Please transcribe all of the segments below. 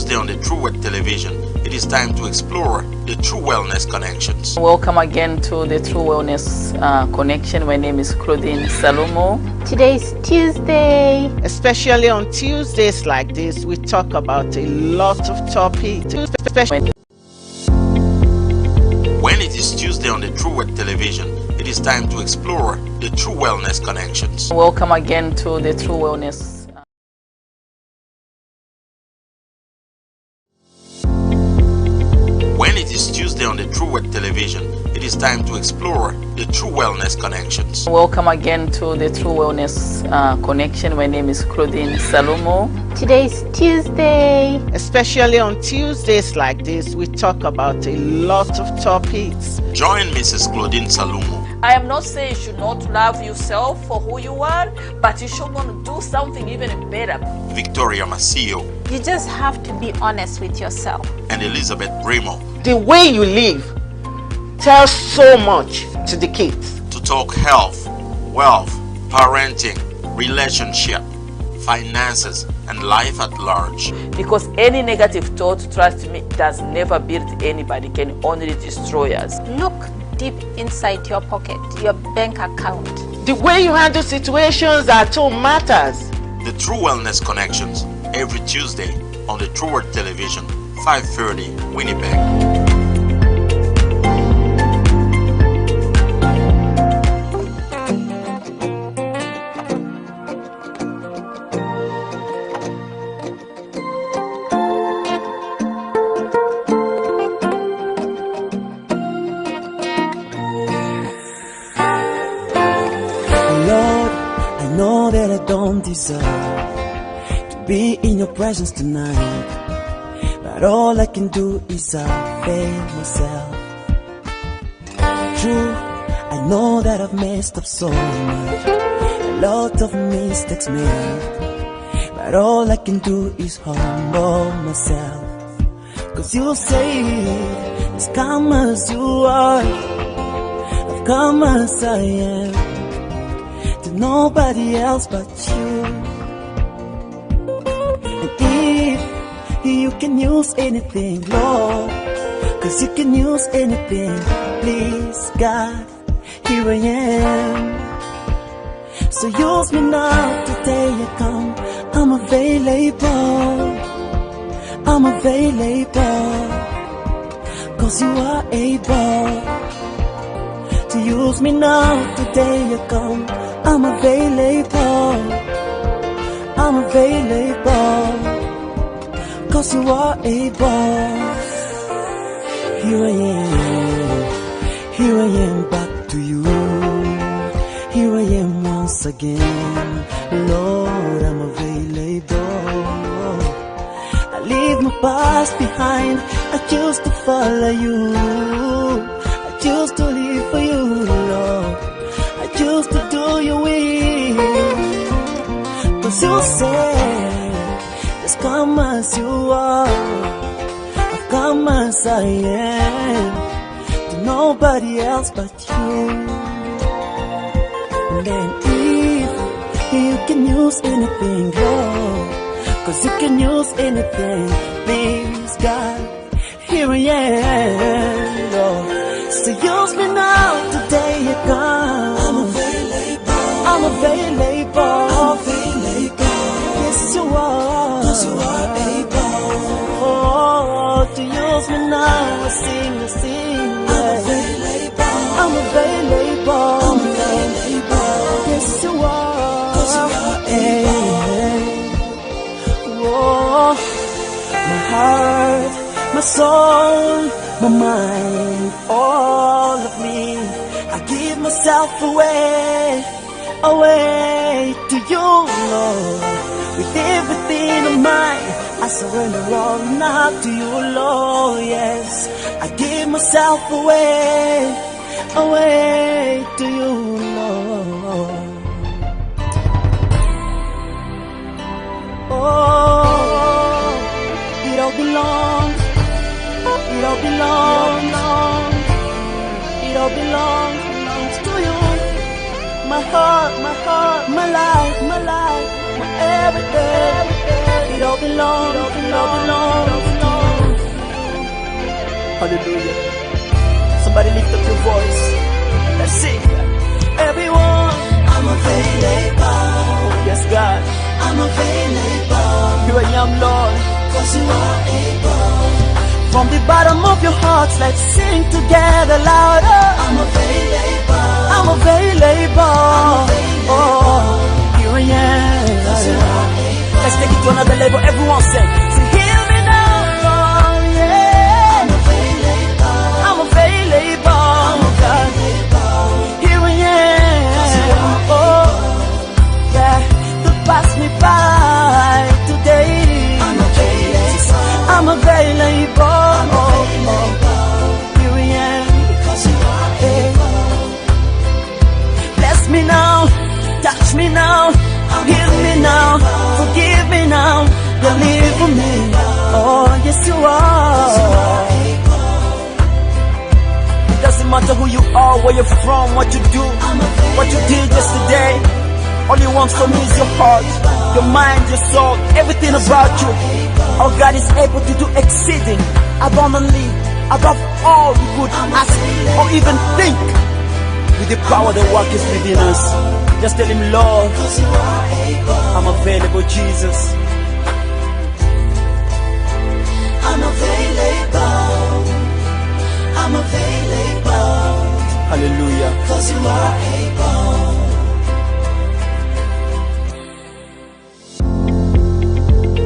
Tuesday on the True World Television, it is time to explore the True Wellness Connections. Welcome again to the True Wellness Connection. My name is Claudine SALUMU. Today's Tuesday. Especially on Tuesdays like this, we talk about a lot of topics. When it is Tuesday on the True World Television, it is time to explore the True Wellness Connections. Welcome again to the True Wellness. When it is Tuesday on the True World Television, it is time to explore the True Wellness Connections. Welcome again to the True Wellness Connection. My name is Claudine SALUMU. Today's Tuesday. Especially on Tuesdays like this, we talk about a lot of topics. Join Mrs. Claudine SALUMU. I am not saying you should not love yourself for who you are, but you should want to do something even better. Victoria Masio You just have to be honest with yourself. and Elizabeth BRIMOH The way you live tells so much to the kids. to talk health, wealth, parenting, relationship, finances, and life at large. Because any negative thought, trust me, does never build anybody, can only destroy us. Look deep inside your pocket, your bank account. The way you handle situations at home matters. The True Wellness Connections, every Tuesday on the True World Television, 5:30 Winnipeg. Lord, I know that I don't deserve to be in your presence tonight, but all I can do is fail myself. True, I know that I've messed up so much, a lot of mistakes made, but all I can do is humble myself. Cause you say, as come as you are, I've come as I am, to nobody else but you. And if you can use anything, Lord, cause you can use anything, please God, here I am. So use me now, today I come, I'm available, I'm available, cause you are able to use me now, today I come, I'm available, I'm available, cause you are able. Here I am back to you. Here I am once again, Lord, I'm available. I leave my past behind, I choose to follow you, I choose to live for you, Lord, I choose to do your will. Cause you say, just come as you are, I've come as I am, to nobody else but you. And then if you can use anything, Lord, cause you can use anything, please God, here I am, Lord. So use me now, today you come, I'm available, I'm available, I'm available. Yes you are, cause you are able, oh, to use me now, I sing, I sing, I'm available, I'm available, I'm available. Yes you are, cause you are able. Whoa, my heart, my soul, my mind, all of me, I give myself away, away to you, Lord. With everything of mine, I surrender all now to you, Lord. Yes, I give myself away, away to you, Lord. Oh, it all belongs, it all belongs, it all belongs to you. My heart, my life, my everything. It all belongs, Hallelujah. Somebody lift up your voice. Let's sing. Everyone, I'm available. Oh, yes, God. I'm available. Here I am, Lord. 'Cause you are able. From the bottom of your hearts, let's sing together louder. I'm available. I'm available. Oh, here I am. Let's take it to another level. Everyone say, heal me now, Lord. Yeah. I'm available. I'm available. God. Here I am. Oh, yeah. Don't pass me by today. I'm available. I'm available. Here I am. Bless me now. Touch me now. Heal me now. Forgive me now. Deliver me. Oh, yes you are. It doesn't matter who you are, where you're from, what you do, what you did yesterday. All you want from me is your heart, your mind, your soul, everything about you. Oh, God is able to do exceeding abundantly above all we could ask or even think, with the power that works within us. Just tell him, Lord, I'm available, Jesus. I'm available. I'm available. Hallelujah. 'Cause you are able.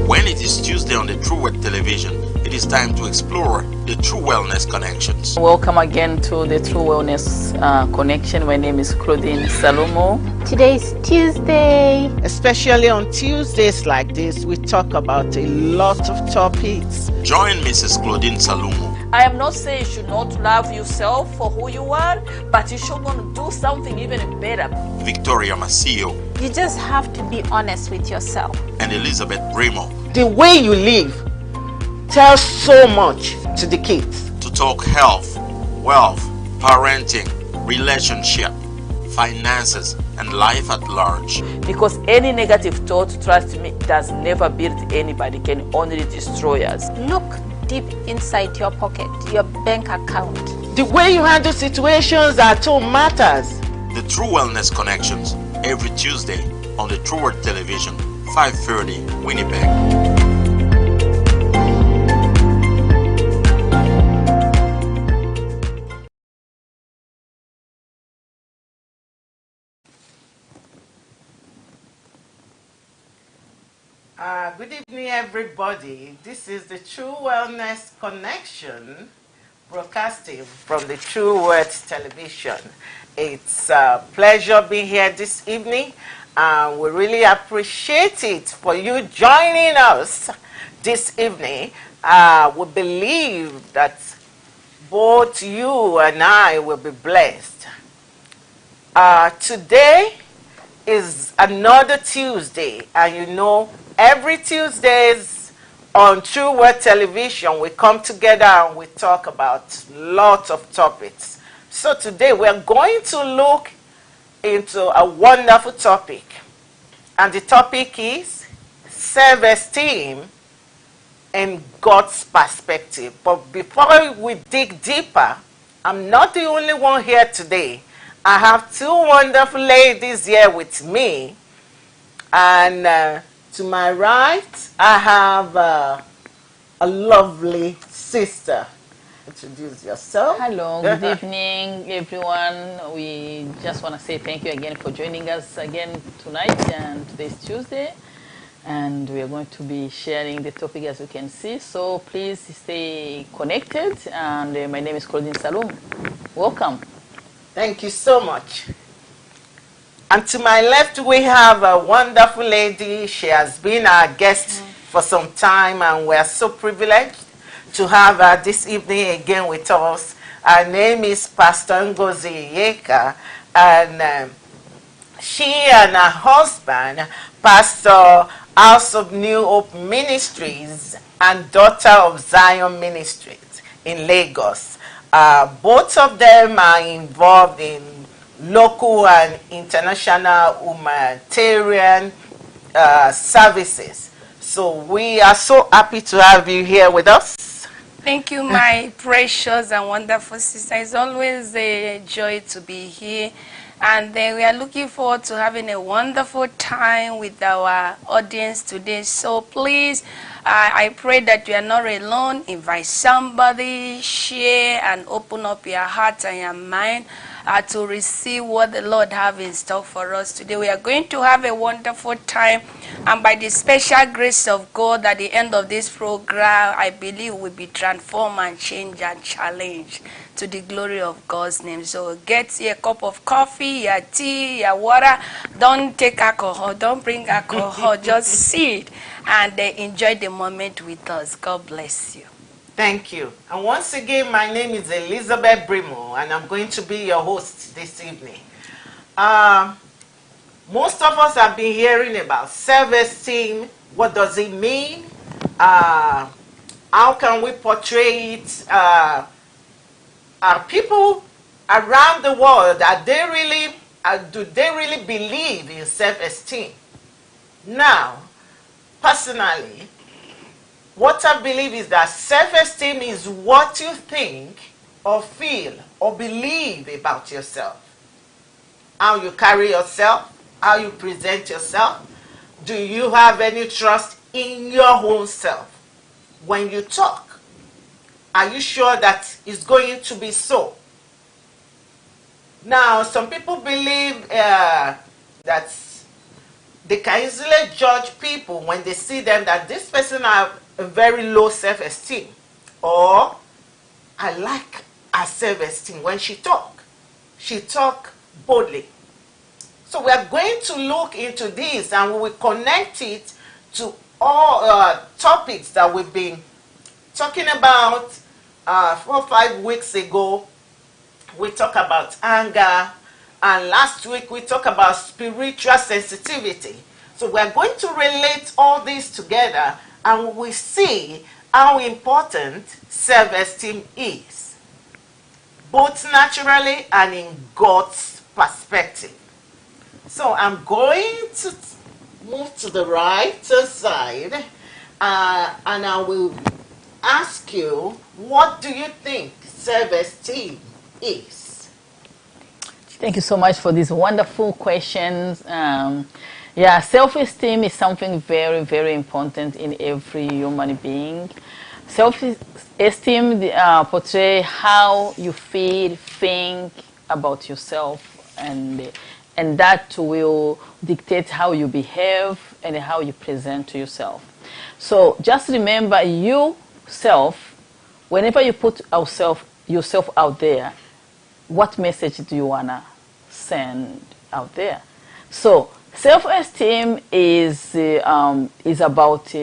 When it is Tuesday on the True Word Television, it is time to explore the True Wellness Connections. Welcome again to the True Wellness Connection. My name is Claudine SALUMU. Today is Tuesday. Especially on Tuesdays like this, we talk about a lot of topics. Join Mrs. Claudine SALUMU. I am not saying you should not love yourself for who you are, but you should want to do something even better. Victoria Masio You just have to be honest with yourself. and Elizabeth BRIMOH The way you live tells so much to the kids. to talk health, wealth, parenting, relationship, finances, and life at large. Because any negative thought, trust me, does never build anybody, can only destroy us. Look deep inside your pocket, your bank account. The way you handle situations at home matters. The True Wellness Connections, every Tuesday on the True Word Television, 5:30 Winnipeg. Good evening, everybody. This is the True Wellness Connection, broadcasting from the True Words Television. It's a pleasure being here this evening, and we really appreciate it for you joining us this evening. We believe that both you and I will be blessed. Today is another Tuesday, and you know, every Tuesdays on True Word Television, we come together and we talk about lots of topics. So today we're going to look into a wonderful topic. And the topic is self-esteem in God's perspective. But before we dig deeper, I'm not the only one here today. I have two wonderful ladies here with me. And to my right, I have a lovely sister. Introduce yourself. Hello, good evening, everyone. We just want to say thank you again for joining us again tonight, and today's Tuesday. And we are going to be sharing the topic, as you can see. So please stay connected. And my name is Claudine SALUMU. Welcome. Thank you so much. And to my left, we have a wonderful lady. She has been our guest for some time, and we're so privileged to have her this evening again with us. Her name is Pastor Ngozi IHEKA, and she and her husband, Pastor House of New Hope Ministries and Daughter of Zion Ministries in Lagos. Both of them are involved in local and international humanitarian services. So we are so happy to have you here with us. Thank you, my precious and wonderful sister. It's always a joy to be here. And then we are looking forward to having a wonderful time with our audience today. So please, I pray that you are not alone. Invite somebody, share, and open up your heart and your mind to receive what the Lord have in store for us today. We are going to have a wonderful time, and by the special grace of God, at the end of this program, I believe we'll be transformed and changed and challenged to the glory of God's name. So get a cup of coffee, your tea, your water. Don't take alcohol. Don't bring alcohol. Just sit and enjoy the moment with us. God bless you. Thank you. And once again, my name is Elizabeth BRIMOH, and I'm going to be your host this evening. Most of us have been hearing about self-esteem. What does it mean? How can we portray it? Are people around the world, do they really believe in self-esteem? Now, personally, what I believe is that self-esteem is what you think or feel or believe about yourself. How you carry yourself, how you present yourself. Do you have any trust in your own self? When you talk, are you sure that it's going to be so? Now, some people believe that they can easily judge people when they see them that this person have a very low self-esteem, or I like her self-esteem when she talk boldly. So we are going to look into this, and we will connect it to all topics that we've been talking about 4 or 5 weeks ago. We talked about anger, and last week we talked about spiritual sensitivity. So we are going to relate all this together, and we see how important self-esteem is, both naturally and in God's perspective. So I'm going to move to the right side, and I will ask you, what do you think self-esteem is? Thank you so much for these wonderful questions. Yeah, self-esteem is something very, very important in every human being. Self-esteem portrays how you feel, think about yourself, and that will dictate how you behave and how you present to yourself. So just remember, yourself, whenever you put yourself out there, what message do you want to send out there? So self-esteem is about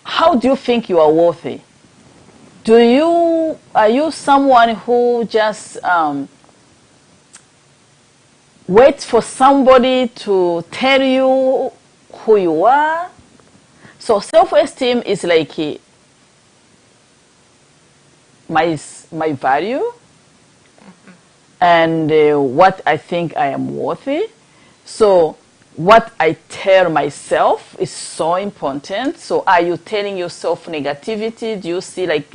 how do you think you are worthy? Are you someone who just waits for somebody to tell you who you are? So self-esteem is like my value and what I think I am worthy. So what I tell myself is so important. So are you telling yourself negativity? Do you see like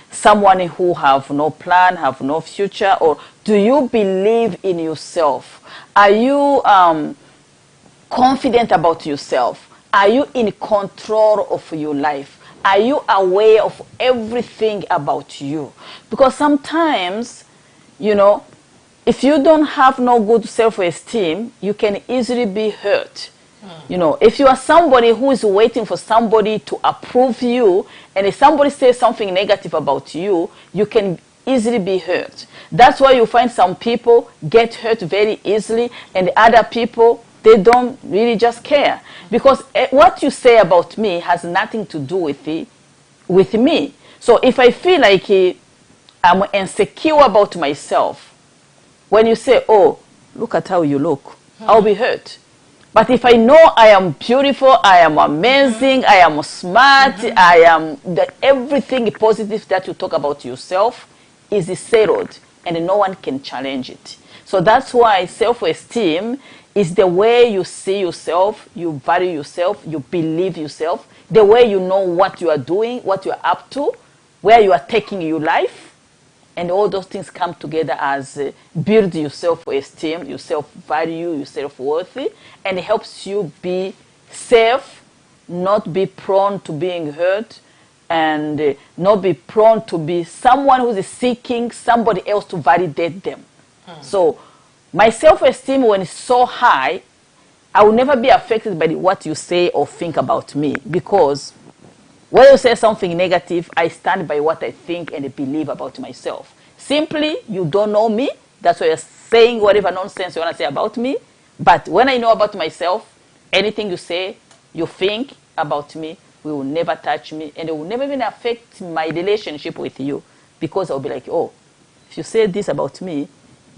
someone who have no plan, have no future? Or do you believe in yourself? Are you confident about yourself? Are you in control of your life? Are you aware of everything about you? Because sometimes, if you don't have no good self-esteem, you can easily be hurt. If you are somebody who is waiting for somebody to approve you, and if somebody says something negative about you, you can easily be hurt. That's why you find some people get hurt very easily, and other people, they don't really just care. Because what you say about me has nothing to do with me. So if I feel like I'm insecure about myself, when you say, oh, look at how you look, I'll be hurt. But if I know I am beautiful, I am amazing, I am smart, I am everything positive that you talk about yourself is settled, and no one can challenge it. So that's why self-esteem It's the way you see yourself, you value yourself, you believe yourself, the way you know what you are doing, what you are up to, where you are taking your life, and all those things come together as build your self-esteem, your self-value, your self-worth, and it helps you be safe, not be prone to being hurt, and not be prone to be someone who is seeking somebody else to validate them. So my self-esteem, when it's so high, I will never be affected by what you say or think about me, because when you say something negative, I stand by what I think and believe about myself. Simply, you don't know me. That's why you're saying whatever nonsense you want to say about me. But when I know about myself, anything you say, you think about me, will never touch me, and it will never even affect my relationship with you, because I'll be like, oh, if you say this about me,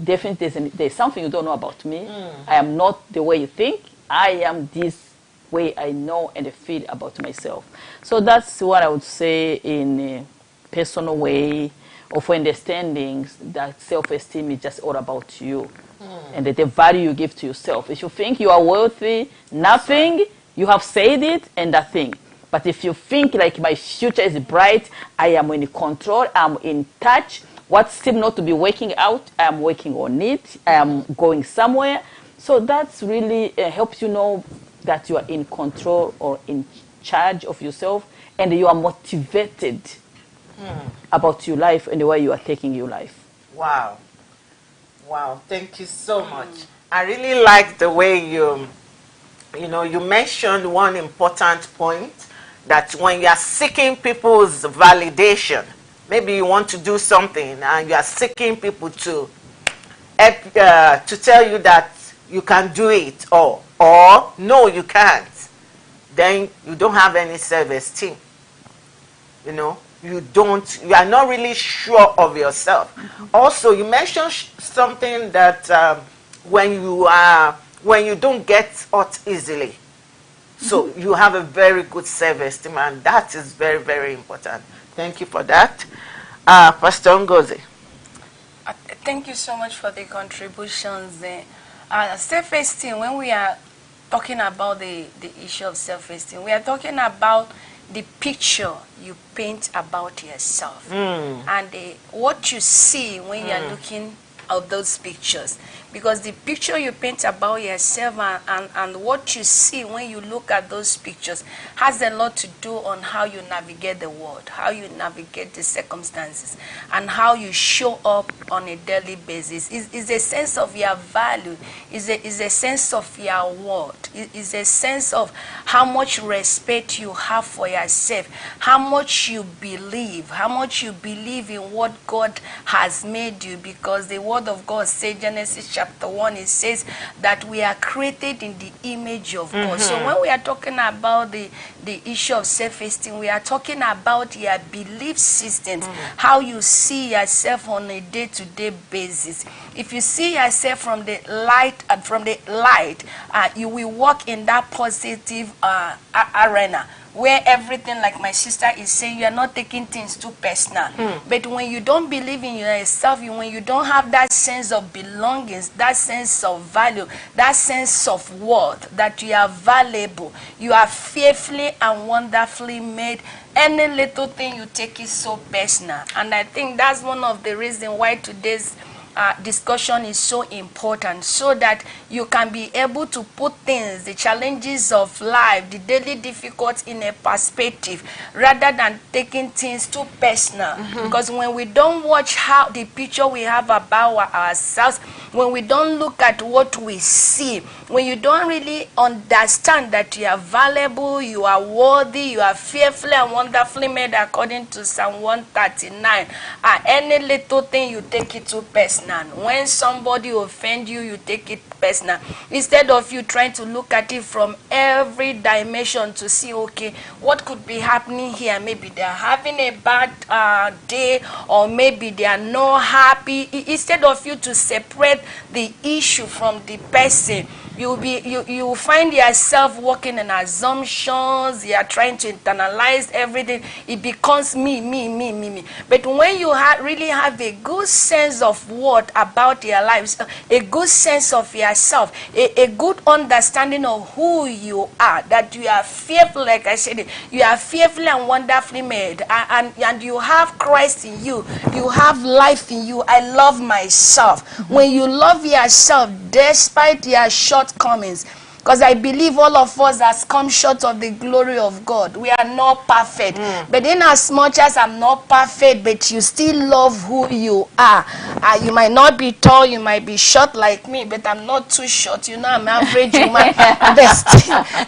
definitely there's something you don't know about me. I am not the way you think. I am this way I know and feel about myself. So that's what I would say in a personal way of understanding that self-esteem is just all about you and the value you give to yourself. If you think you are worthy, nothing, you have said it and that thing. But if you think like my future is bright, I am in control, I'm in touch, what seems not to be working out, I am working on it, I am going somewhere. So that's really helps you know that you are in control or in charge of yourself, and you are motivated about your life and the way you are taking your life. Wow. Wow, thank you so much. I really like the way you mentioned one important point, that when you are seeking people's validation, maybe you want to do something and you are seeking people to tell you that you can do it, or no, you can't, then you don't have any self-esteem. You know, you are not really sure of yourself. Also, you mentioned something that when you don't get hurt easily, so you have a very good self-esteem, and that is very, very important. Thank you for that. Pastor Ngozi. Thank you so much for the contributions. Self-esteem, when we are talking about the issue of self-esteem, we are talking about the picture you paint about yourself and what you see when you are looking at those pictures. Because the picture you paint about yourself and what you see when you look at those pictures has a lot to do on how you navigate the world, how you navigate the circumstances, and how you show up on a daily basis. It's a sense of your value, is a sense of your worth, is a sense of how much respect you have for yourself, how much you believe in what God has made you, because the word of God says, Genesis chapter 1, it says that we are created in the image of God. So when we are talking about the issue of self-esteem, we are talking about your belief systems, how you see yourself on a day-to-day basis. If you see yourself from the light, you will walk in that positive arena, where everything, like my sister is saying, you are not taking things too personal. But when you don't believe in yourself, when you don't have that sense of belongings, that sense of value, that sense of worth, that you are valuable, you are fearfully and wonderfully made, any little thing you take is so personal. And I think that's one of the reasons why today's discussion is so important, so that you can be able to put things, the challenges of life, the daily difficulties in a perspective, rather than taking things too personal. Because when we don't watch how the picture we have about ourselves, when we don't look at what we see, when you don't really understand that you are valuable, you are worthy, you are fearfully and wonderfully made according to Psalm 139, any little thing you take it too personal. When somebody offends you, you take it personal. Instead of you trying to look at it from every dimension to see, okay, what could be happening here? Maybe they are having a bad day, or maybe they are not happy. Instead of you to separate the issue from the person, you find yourself working in assumptions. You are trying to internalize everything. It becomes me. But when you really have a good sense of what about your lives, a good sense of yourself, a good understanding of who you are, that you are fearful, like I said, you are fearfully and wonderfully made, and you have Christ in you, you have life in you. I love myself. When you love yourself despite your shortcomings, because I believe all of us has come short of the glory of God. We are not perfect. But in as much as I'm not perfect, but you still love who you are. You might not be tall, you might be short like me, but I'm not too short. You know, I'm average human.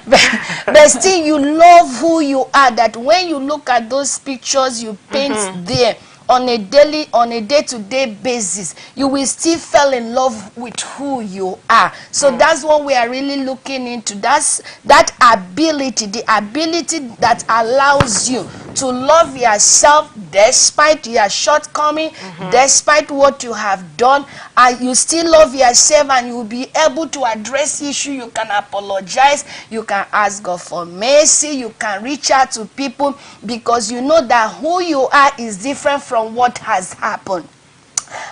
but still, you love who you are. That when you look at those pictures you paint there, on a day-to-day basis, you will still fall in love with who you are. So that's what we are really looking into. That's that ability, the ability that allows you to love yourself despite your shortcoming, despite what you have done, and you still love yourself, and you will be able to address issues. You can apologize, you can ask God for mercy, you can reach out to people, because you know that who you are is different from what has happened.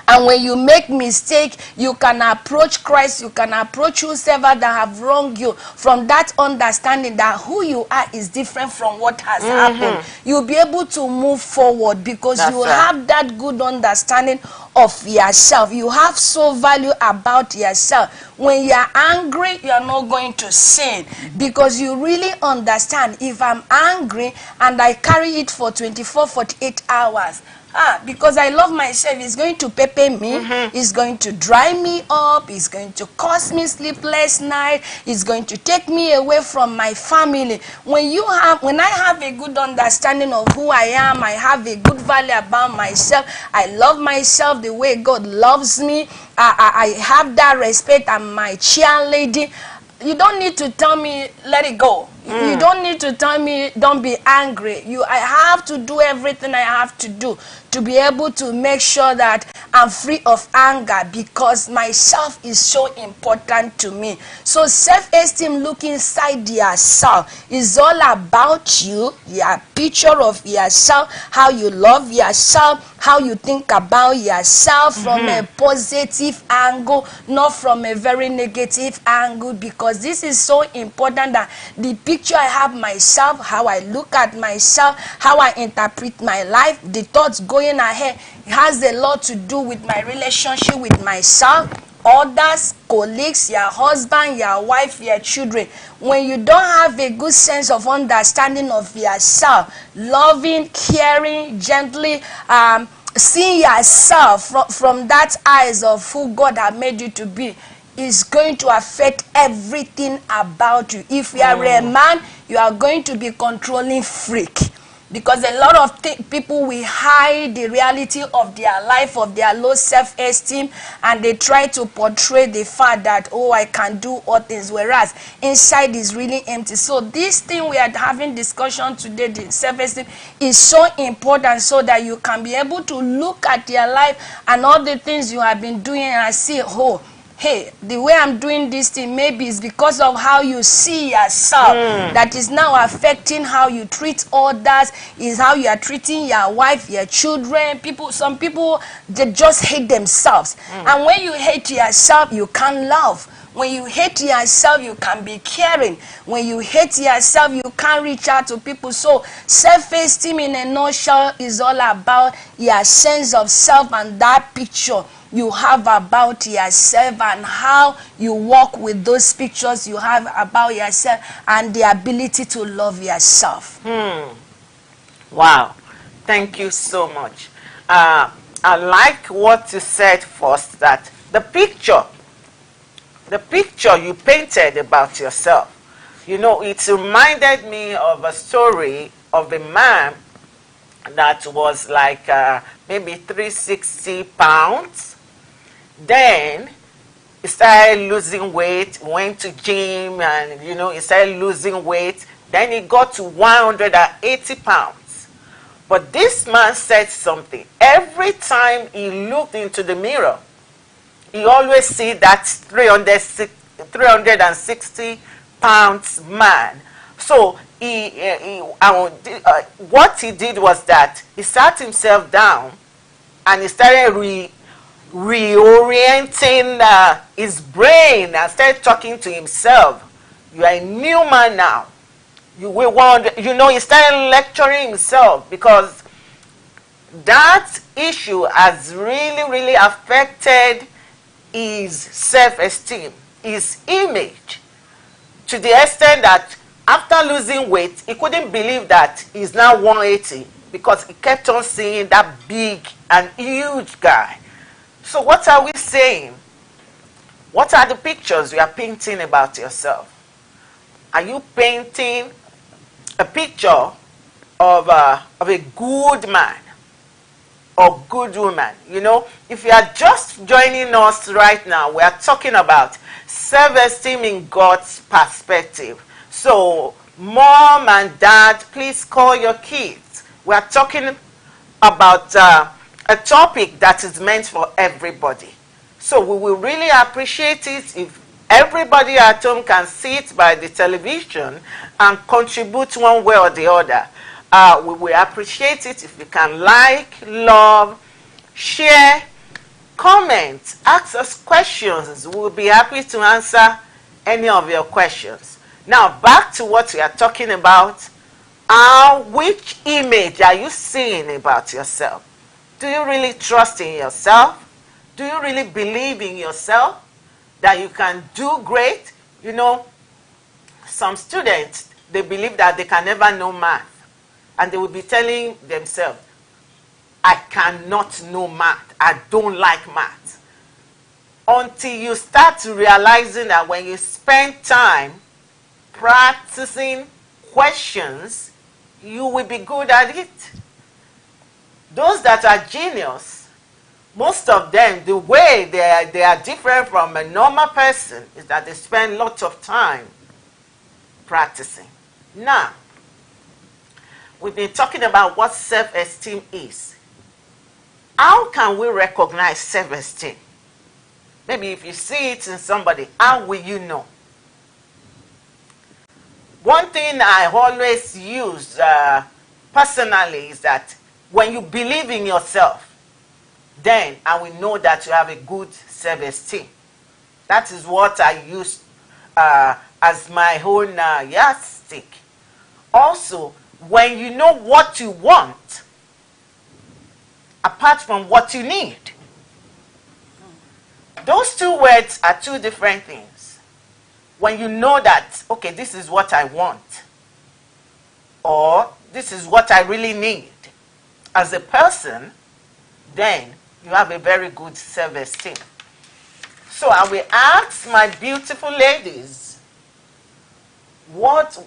And when you make mistake, you can approach Christ, you can approach whosoever that have wronged you, from that understanding that who you are is different from what has happened. You'll be able to move forward, because you have that good understanding of yourself. You have so value about yourself. When you are angry, you are not going to sin, because you really understand, if I'm angry and I carry it for 24, 48 hours, because I love myself, it's going to pepper me, it's going to dry me up, it's going to cause me sleepless night, it's going to take me away from my family. When I have a good understanding of who I am, I have a good value about myself, I love myself the way God loves me, I have that respect, I'm my cheerleader. You don't need to tell me, let it go. You don't need to tell me, don't be angry. I have to do everything I have to do to be able to make sure that I'm free of anger, because myself is so important to me. So self-esteem, look inside yourself, is all about you, your picture of yourself, how you love yourself, how you think about yourself from a positive angle, not from a very negative angle, because this is so important, that the picture I have myself, how I look at myself, how I interpret my life, the thoughts going ahead, has a lot to do with my relationship with myself, others, colleagues, your husband, your wife, your children. When you don't have a good sense of understanding of yourself, loving, caring, gently, seeing yourself from that eyes of who God has made you to be, is going to affect everything about you. If you are a man, you are going to be controlling freak, because a lot of people will hide the reality of their life, of their low self-esteem, and they try to portray the fact that, oh, I can do all things, whereas inside is really empty. So this thing we are having discussion today, the self-esteem, is so important, so that you can be able to look at your life and all the things you have been doing and see, oh, hey, the way I'm doing this thing, maybe it's because of how you see yourself that is now affecting how you treat others, is how you are treating your wife, your children. Some people, they just hate themselves. And when you hate yourself, you can't love. When you hate yourself, you can be caring. When you hate yourself, you can't reach out to people. So self-esteem in a nutshell is all about your sense of self, and that picture you have about yourself, and how you walk with those pictures you have about yourself, and the ability to love yourself. Wow. Thank you so much. I like what you said first, that the picture you painted about yourself, you know, it reminded me of a story of a man that was like maybe 360 pounds. Then he started losing weight, went to gym, and you know, he started losing weight. Then he got to 180 pounds. But this man said something. Every time he looked into the mirror, he always see that 360 pounds man. So what he did was that he sat himself down and he started reorienting his brain and started talking to himself. You are a new man now. You will want, you know, he started lecturing himself because that issue has really affected his self-esteem, his image, to the extent that after losing weight, he couldn't believe that he's now 180 because he kept on seeing that big and huge guy. So what are we saying? What are the pictures you are painting about yourself? Are you painting a picture of a good man or good woman? You know, if you are just joining us right now, we are talking about self-esteem in God's perspective. So, mom and dad, please call your kids. We are talking about a topic that is meant for everybody. So, we will really appreciate it if everybody at home can sit by the television and contribute one way or the other. We will appreciate it if you can like, love, share, comment, ask us questions. We'll be happy to answer any of your questions. Now, back to what we are talking about. Which image are you seeing about yourself? Do you really trust in yourself? Do you really believe in yourself that you can do great? You know, some students, they believe that they can never know math. And they will be telling themselves, I cannot know math. I don't like math. Until you start realizing that when you spend time practicing questions, you will be good at it. Those that are genius, most of them, the way they are different from a normal person is that they spend lots of time practicing. Now, we've been talking about what self-esteem is. How can we recognize self-esteem? Maybe if you see it in somebody, how will you know? One thing I always use personally is that when you believe in yourself, then I will know that you have a good self-esteem. That is what I use as my own yardstick. Also, when you know what you want, apart from what you need. Those two words are two different things. When you know that, okay, this is what I want, or this is what I really need as a person, then you have a very good self-esteem. So I will ask my beautiful ladies, what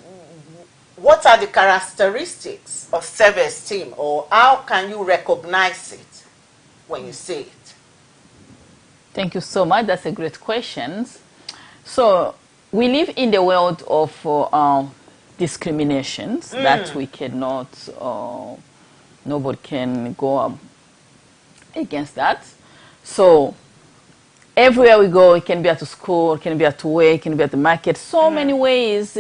are the characteristics of self-esteem, or how can you recognize it when you see it? Thank you so much. That's a great question. So we live in the world of discriminations that we cannot, nobody can go against that. So everywhere we go, it can be at school, it can be at work, it can be at the market. So many ways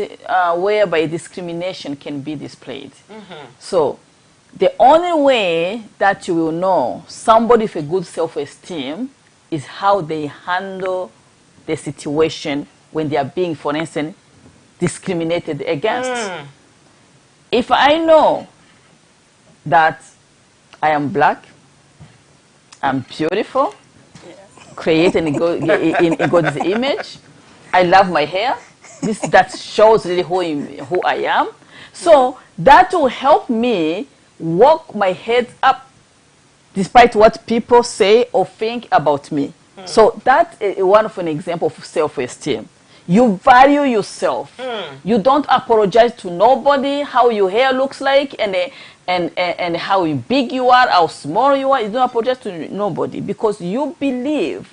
whereby discrimination can be displayed. So the only way that you will know somebody with a good self-esteem is how they handle the situation when they are being, for instance, discriminated against. If I know that I am black, I'm beautiful, created in God's image, I love my hair, that shows really who I am. So that will help me walk my head up despite what people say or think about me. So that is one of an example of self-esteem. You value yourself. You don't apologize to nobody how your hair looks like and how big you are, how small you are. You don't apologize to nobody because you believe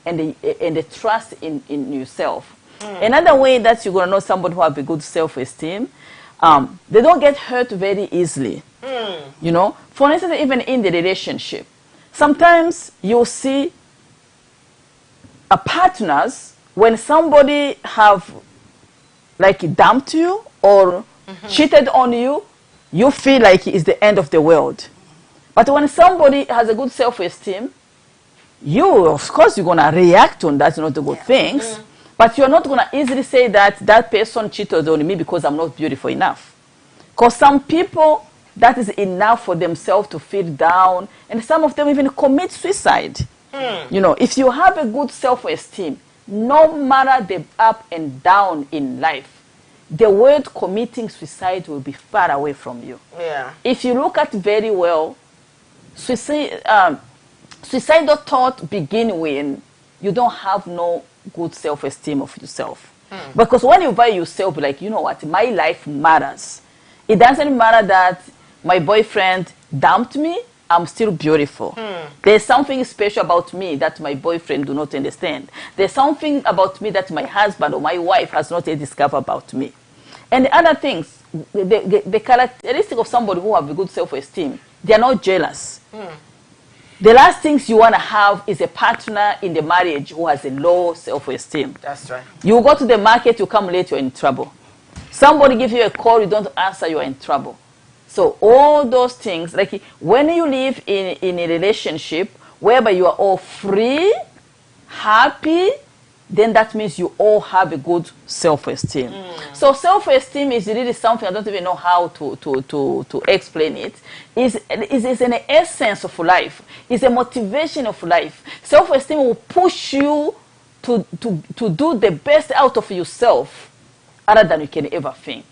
and the trust in yourself. Another way that you're going to know somebody who has a good self-esteem, they don't get hurt very easily. You know, for instance, even in the relationship, sometimes you'll see partners when somebody have like dumped you or cheated on you, you feel like it's the end of the world. But when somebody has a good self-esteem, you, of course, you're going to react on that, not the good things. But you're not going to easily say that that person cheated on me because I'm not beautiful enough. Because some people, that is enough for themselves to feel down. And some of them even commit suicide. You know, if you have a good self-esteem, no matter the up and down in life, the word committing suicide will be far away from you. Yeah. If you look at very well, suicidal thought begin when you don't have no good self-esteem of yourself. Because when you value yourself, like, you know what, my life matters. It doesn't matter that my boyfriend dumped me, I'm still beautiful. There's something special about me that my boyfriend do not understand. There's something about me that my husband or my wife has not yet discovered about me. And the other things, the characteristic of somebody who have a good self-esteem, they are not jealous. The last things you want to have is a partner in the marriage who has a low self-esteem. That's right. You go to the market, you come late, you're in trouble. Somebody gives you a call, you don't answer, you're in trouble. So all those things, like when you live in a relationship whereby you are all free, happy, then that means you all have a good self-esteem. So self-esteem is really something, I don't even know how to explain it. It's an essence of life. It's a motivation of life. Self-esteem will push you to do the best out of yourself other than you can ever think.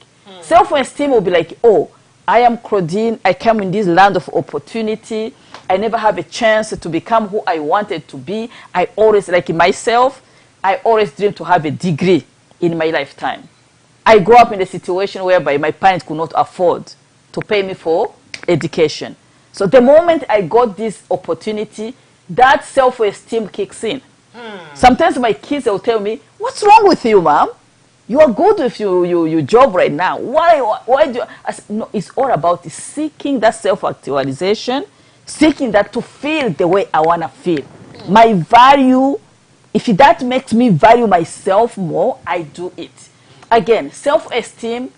Self-esteem will be like, oh, I am Claudine, I come in this land of opportunity. I never have a chance to become who I wanted to be. I always, like myself, I always dream to have a degree in my lifetime. I grew up in a situation whereby my parents could not afford to pay me for education. So the moment I got this opportunity, that self-esteem kicks in. Sometimes my kids will tell me, what's wrong with you, mom? You are good with your job right now. Why do you? I said, no, it's all about seeking that self-actualization, seeking that to feel the way I want to feel. My value, if that makes me value myself more, I do it. Again, self-esteem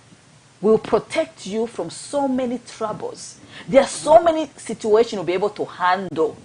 will protect you from so many troubles. There are so many situations you'll be able to handle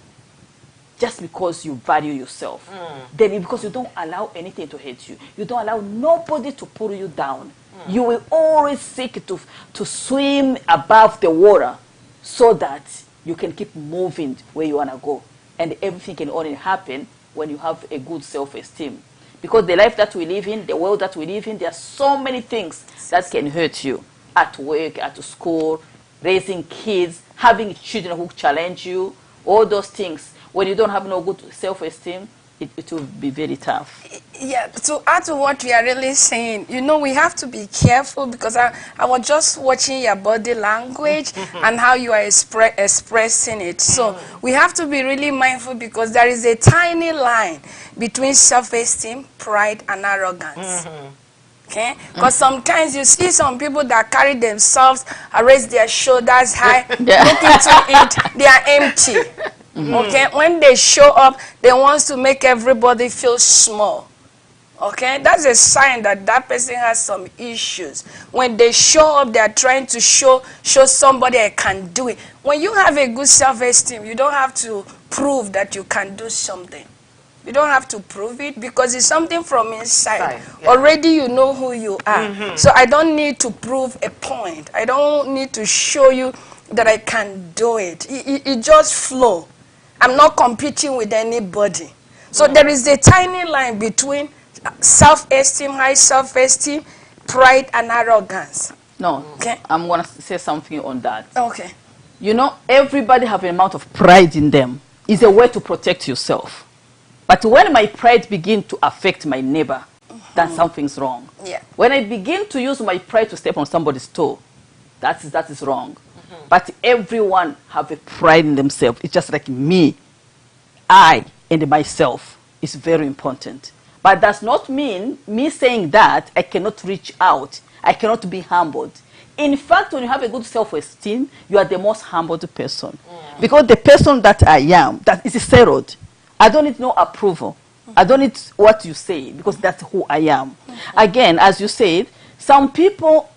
just because you value yourself. Then because you don't allow anything to hurt you. You don't allow nobody to pull you down. You will always seek to swim above the water so that you can keep moving where you want to go. And everything can only happen when you have a good self-esteem. Because the life that we live in, the world that we live in, there are so many things that can hurt you. At work, at school, raising kids, having children who challenge you, all those things. When you don't have no good self-esteem, it will be very tough. Yeah, to add to what we are really saying, you know, we have to be careful because I was just watching your body language and how you are expressing it. So we have to be really mindful because there is a tiny line between self-esteem, pride, and arrogance. Okay? Because sometimes you see some people that carry themselves, raise their shoulders high, look into it, they are empty. Okay, when they show up, they want to make everybody feel small. Okay, that's a sign that that person has some issues. When they show up, they are trying to show somebody I can do it. When you have a good self-esteem, you don't have to prove that you can do something. You don't have to prove it because it's something from inside. Already you know who you are. So I don't need to prove a point. I don't need to show you that I can do it. It just flows. I'm not competing with anybody. So there is a tiny line between self-esteem, high self-esteem, pride, and arrogance. No, okay. I'm going to say something on that. Okay. You know, everybody have an amount of pride in them. It's a way to protect yourself. But when my pride begins to affect my neighbor, then something's wrong. Yeah. When I begin to use my pride to step on somebody's toe, that is wrong. But everyone have a pride in themselves. It's just like me, I, and myself is very important. But does not mean me saying that I cannot reach out. I cannot be humbled. In fact, when you have a good self-esteem, you are the most humbled person. Because the person that I am, that is settled. I don't need no approval. I don't need what you say because that's who I am. Again, as you said, some people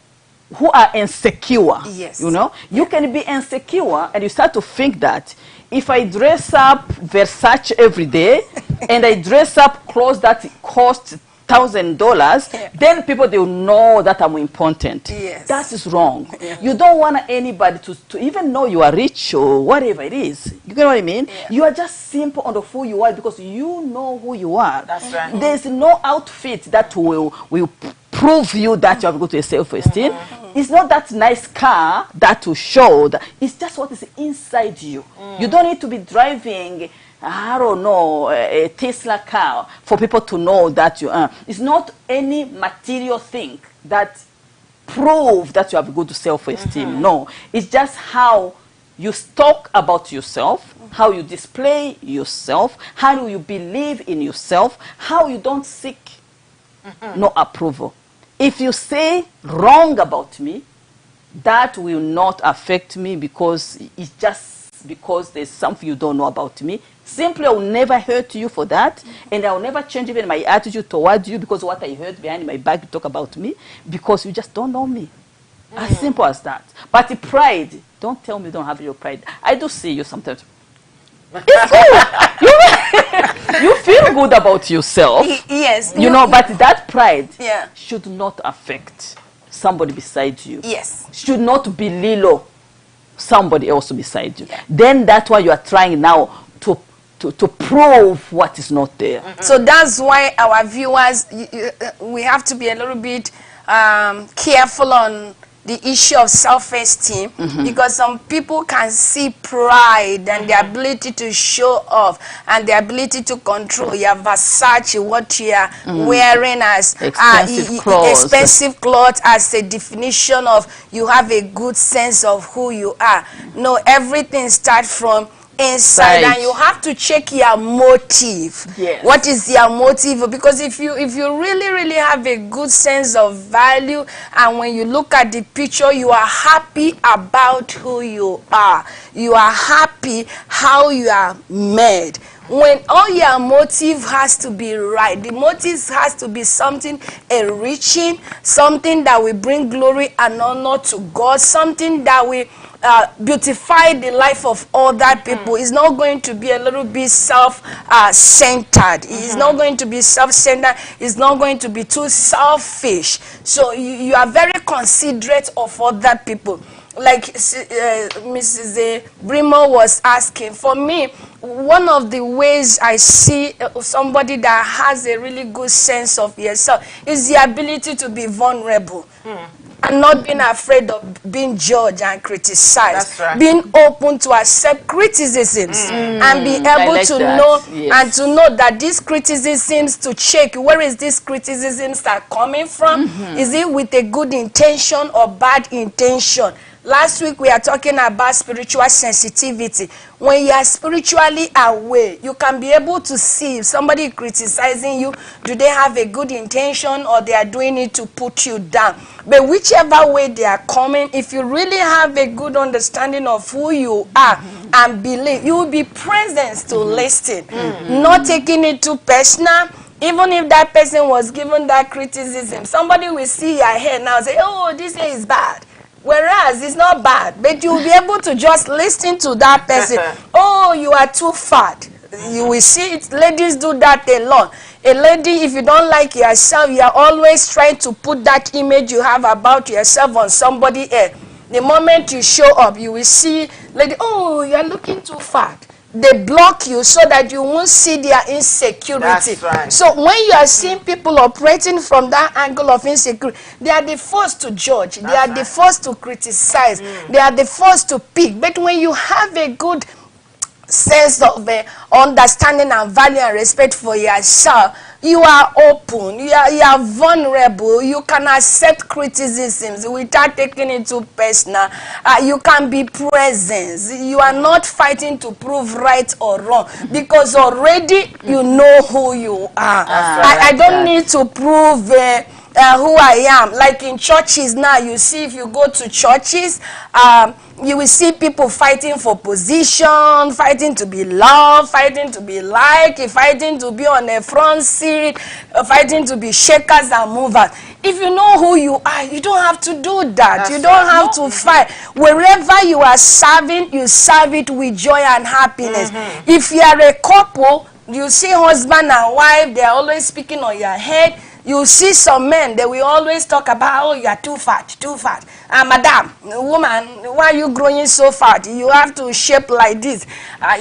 who are insecure, Yes. you know, you can be insecure and you start to think that if I dress up Versace every day and I dress up clothes that cost $1,000, then people, they will know that I'm important. Yes. That is wrong. You don't want anybody to even know you are rich or whatever it is. You know what I mean? You are just simple on who you are because you know who you are. That's right. There's no outfit that will prove you that you have got a self-esteem. It's not that nice car that will show that. It's just what is inside you. You don't need to be driving, I don't know, a Tesla car for people to know that you are. It's not any material thing that prove that you have good self-esteem. No, it's just how you talk about yourself, how you display yourself, how you believe in yourself, how you don't seek no approval. If you say wrong about me, that will not affect me because it's just because there's something you don't know about me. Simply, I will never hurt you for that, and I will never change even my attitude towards you because what I heard behind my back, you talk about me, because you just don't know me. As simple as that. But the pride, don't tell me you don't have your pride. I do see you sometimes. You feel good about yourself. Yes. You know, but that pride Yeah. should not affect somebody beside you. Yes. Should not belittle somebody else beside you. Then that's why you are trying now to prove what is not there. So that's why our viewers, we have to be a little bit careful on the issue of self-esteem, because some people can see pride and the ability to show off and the ability to control your Versace, what you are wearing as expensive clothes as a definition of you have a good sense of who you are. No, everything starts from inside, and you have to check your motive. Yes. What is your motive? Because if you really have a good sense of value, and when you look at the picture, you are happy about who you are, you are happy how you are made. When all your motive has to be right, the motive has to be something enriching, something that will bring glory and honor to God, something that will beautify the life of other people. It's not going to be a little bit self-centered. It's not going to be self-centered. It's not going to be too selfish. So you are very considerate of other people. Like Mrs. BRIMOH was asking, for me, one of the ways I see somebody that has a really good sense of yourself is the ability to be vulnerable. And not being afraid of being judged and criticized. That's right. Being open to accept criticisms and be able to know and to know that these criticisms, to check where is these criticisms are coming from. Is it with a good intention or bad intention? Last week we are talking about spiritual sensitivity. When you are spiritually aware, you can be able to see if somebody criticizing you, do they have a good intention or they are doing it to put you down. But whichever way they are coming, if you really have a good understanding of who you are and believe, you will be present to listen, not taking it too personal. Even if that person was given that criticism, somebody will see your hair now and say, oh, this hair is bad. Whereas it's not bad, but you will be able to just listen to that person. Oh, you are too fat. You will see it. Ladies do that a lot. A lady, if you don't like yourself, you are always trying to put that image you have about yourself on somebody else. The moment you show up, you will see, lady, oh, you are looking too fat. They block you so that you won't see their insecurity. That's right. So when you are seeing people operating from that angle of insecurity, they are the first to judge. They are the first to criticize. They are the first to pick. But when you have a good sense of understanding and value and respect for yourself, you are open, you are vulnerable, you can accept criticisms without taking it too personal. You can be present. You are not fighting to prove right or wrong, because already you know who you are. I don't need to prove who I am. Like in churches now, you see, if you go to churches, you will see people fighting for position, fighting to be loved, fighting to be liked, fighting to be on the front seat, fighting to be shakers and movers. If you know who you are, you don't have to do that. That's you don't right. have to fight. Wherever you are serving, you serve it with joy and happiness. If you are a couple, you see husband and wife, they are always speaking on your head. You see some men, they will always talk about, oh, you are too fat, too fat. Madam, woman, why are you growing so fat? You have to shape like this.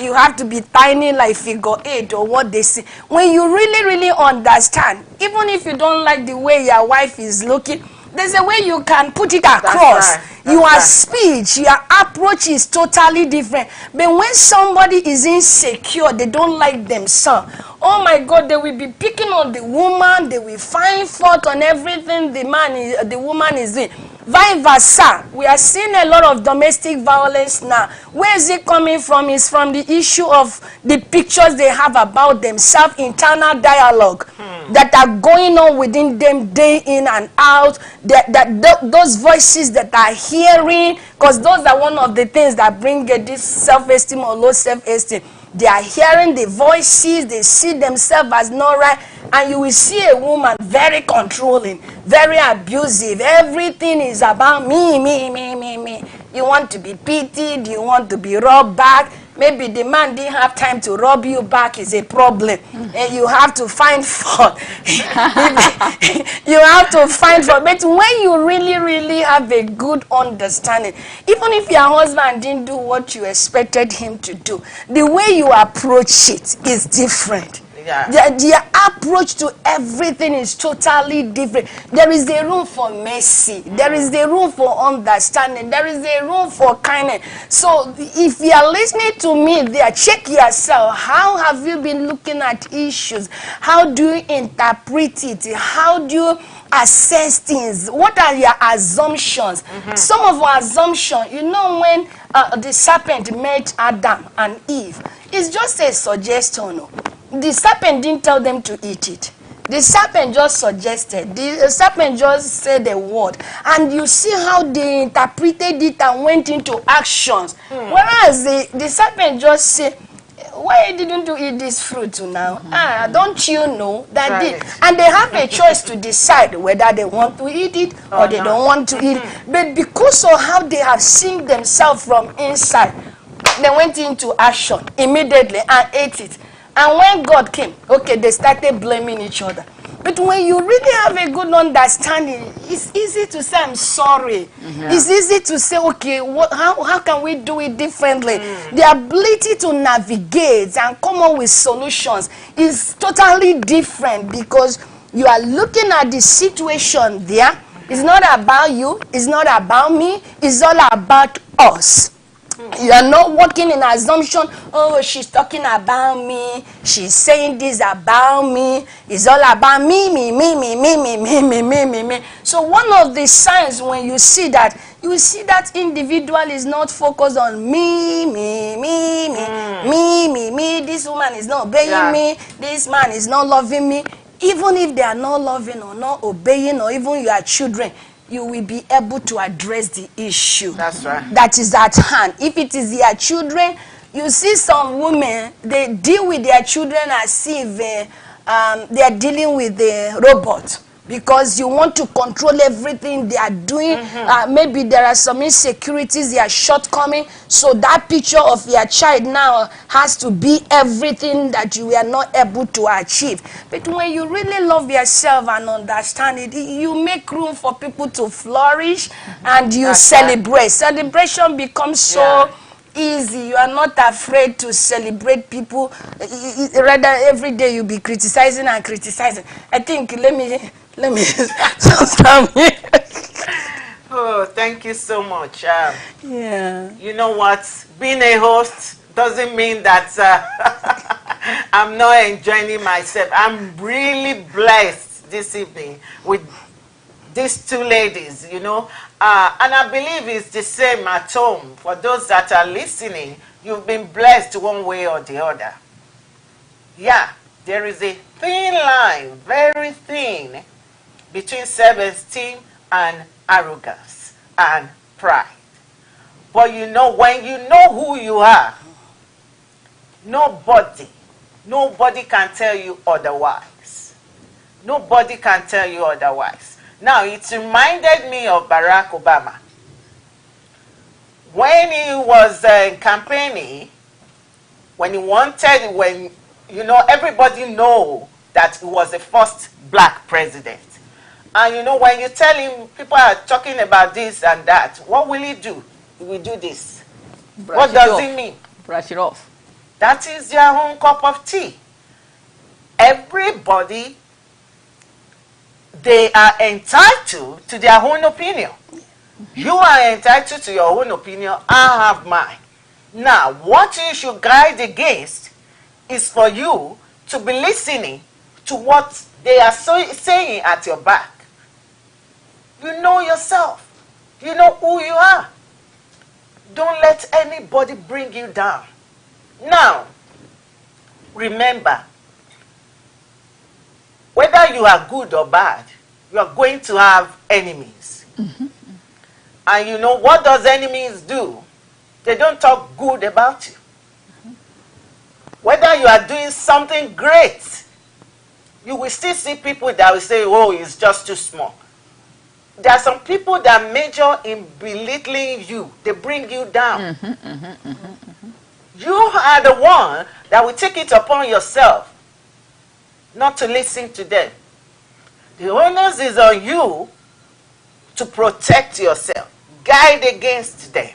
You have to be tiny like figure 8 or what they say. When you really, really understand, even if you don't like the way your wife is looking, there's a way you can put it across. Your speech, your approach is totally different. But when somebody is insecure, they don't like themselves. Oh my God, they will be picking on the woman. They will find fault on everything the woman is doing. Vice versa, we are seeing a lot of domestic violence now. Where is it coming from? It's from the issue of the pictures they have about themselves, internal dialogue that are going on within them day in and out. Those voices that are hearing, because those are one of the things that bring this self-esteem or low self-esteem. They are hearing the voices, they see themselves as not right, and you will see a woman very controlling, very abusive. Everything is about me, me, me, me, me. You want to be pitied, you want to be rubbed back. Maybe the man didn't have time to rub you back is a problem. And you have to find fault. You have to find fault. But when you really, really have a good understanding, even if your husband didn't do what you expected him to do, the way you approach it is different. The approach to everything is totally different. There is a room for mercy. There is a room for understanding. There is a room for kindness. So if you are listening to me there, check yourself. How have you been looking at issues? How do you interpret it? How do you assess things? What are your assumptions? Some of our assumptions, you know, when the serpent met Adam and Eve, it's just a suggestion. The serpent didn't tell them to eat it. The serpent just suggested. The serpent just said a word. And you see how they interpreted it and went into actions. Whereas the serpent just said, why didn't you eat this fruit now? Don't you know that and they have a choice to decide whether they want to eat it or they don't want to eat it. But because of how they have seen themselves from inside, they went into action immediately and ate it. And when God came, okay, they started blaming each other. But when you really have a good understanding, it's easy to say, I'm sorry. It's easy to say, okay, how can we do it differently? The ability to navigate and come up with solutions is totally different because you are looking at the situation there. It's not about you. It's not about me. It's all about us. You are not working in assumption, oh, she's talking about me, she's saying this about me, it's all about me, me, me, me, me, me, me, me, me, me, me. So one of the signs when you see that, you will see that individual is not focused on me, me, me, me, me, me, me, this woman is not obeying me, this man is not loving me. Even if they are not loving or not obeying, or even your children, you will be able to address the issue. That's right. That is at hand. If it is their children, you see some women, they deal with their children as if they are dealing with the robot. Because you want to control everything they are doing. Maybe there are some insecurities, they are shortcoming. So that picture of your child now has to be everything that you were not able to achieve. But when you really love yourself and understand it, you make room for people to flourish and you celebrate. Celebration becomes so easy. You are not afraid to celebrate people. Rather, every day you be criticizing and criticizing. I think, let me stop here. Oh, thank you so much. Yeah. You know what? Being a host doesn't mean that I'm not enjoying myself. I'm really blessed this evening with these two ladies, you know. And I believe it's the same at home. For those that are listening, you've been blessed one way or the other. Yeah, there is a thin line, very thin, between self-esteem and arrogance and pride. But you know, when you know who you are, nobody can tell you otherwise. Nobody can tell you otherwise. Now, it reminded me of Barack Obama. When he was campaigning, everybody know that he was the first black president. And you know, when you tell him, people are talking about this and that, what will he do? He will do this. What does it mean? Brush it off. That is their own cup of tea. Everybody, they are entitled to their own opinion. You are entitled to your own opinion. I have mine. Now, what you should guide against is for you to be listening to what they are saying at your back. You know yourself. You know who you are. Don't let anybody bring you down. Now, remember, whether you are good or bad, you are going to have enemies. And you know, what does enemies do? They don't talk good about you. Whether you are doing something great, you will still see people that will say, oh, it's just too small. There are some people that major in belittling you. They bring you down. You are the one that will take it upon yourself not to listen to them. The onus is on you to protect yourself. Guide against them.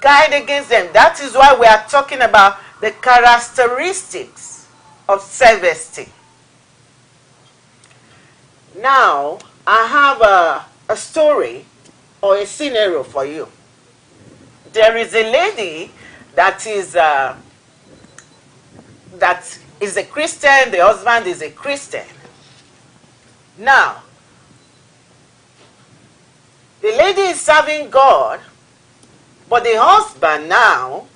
Guide against them. That is why we are talking about the characteristics of self-esteem. Now, I have a story or a scenario for you. There is a lady that is a Christian. The husband is a Christian. Now, the lady is serving God, but the husband now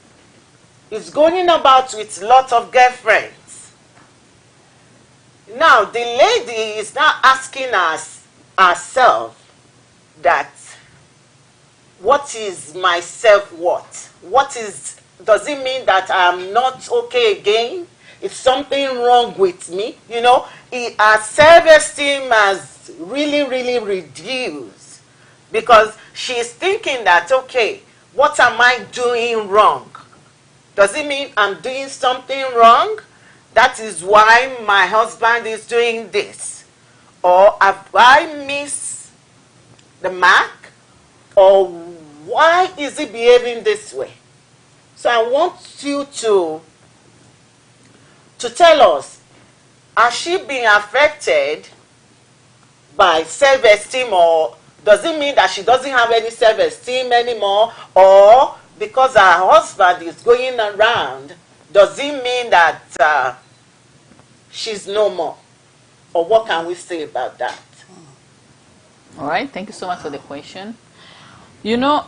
is going about with lots of girlfriends. Now, the lady is now asking herself that, what is my self-worth? Does it mean that I'm not okay again? Is something wrong with me? You know, her self-esteem has really, really reduced because she is thinking that, okay, what am I doing wrong? Does it mean I'm doing something wrong? That is why my husband is doing this. Or have I missed the mark? Or why is he behaving this way? So I want you to tell us, has she been affected by self-esteem, or does it mean that she doesn't have any self-esteem anymore? Or because her husband is going around, does it mean that she's no more? Or what can we say about that? All right, thank you so much for the question. You know,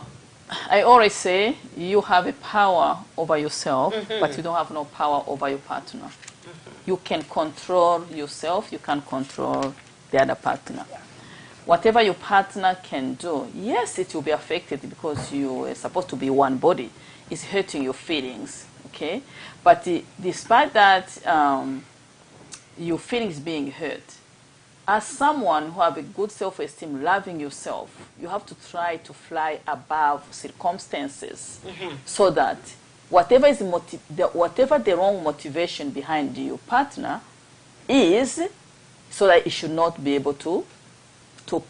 I always say you have a power over yourself, but you don't have no power over your partner. You can control yourself, you can control the other partner. Yeah. Whatever your partner can do, yes, it will be affected because you are supposed to be one body. It's hurting your feelings, okay? But despite that, your feelings being hurt, as someone who have a good self-esteem, loving yourself, you have to try to fly above circumstances so that whatever is whatever the wrong motivation behind your partner is, so that it should not be able to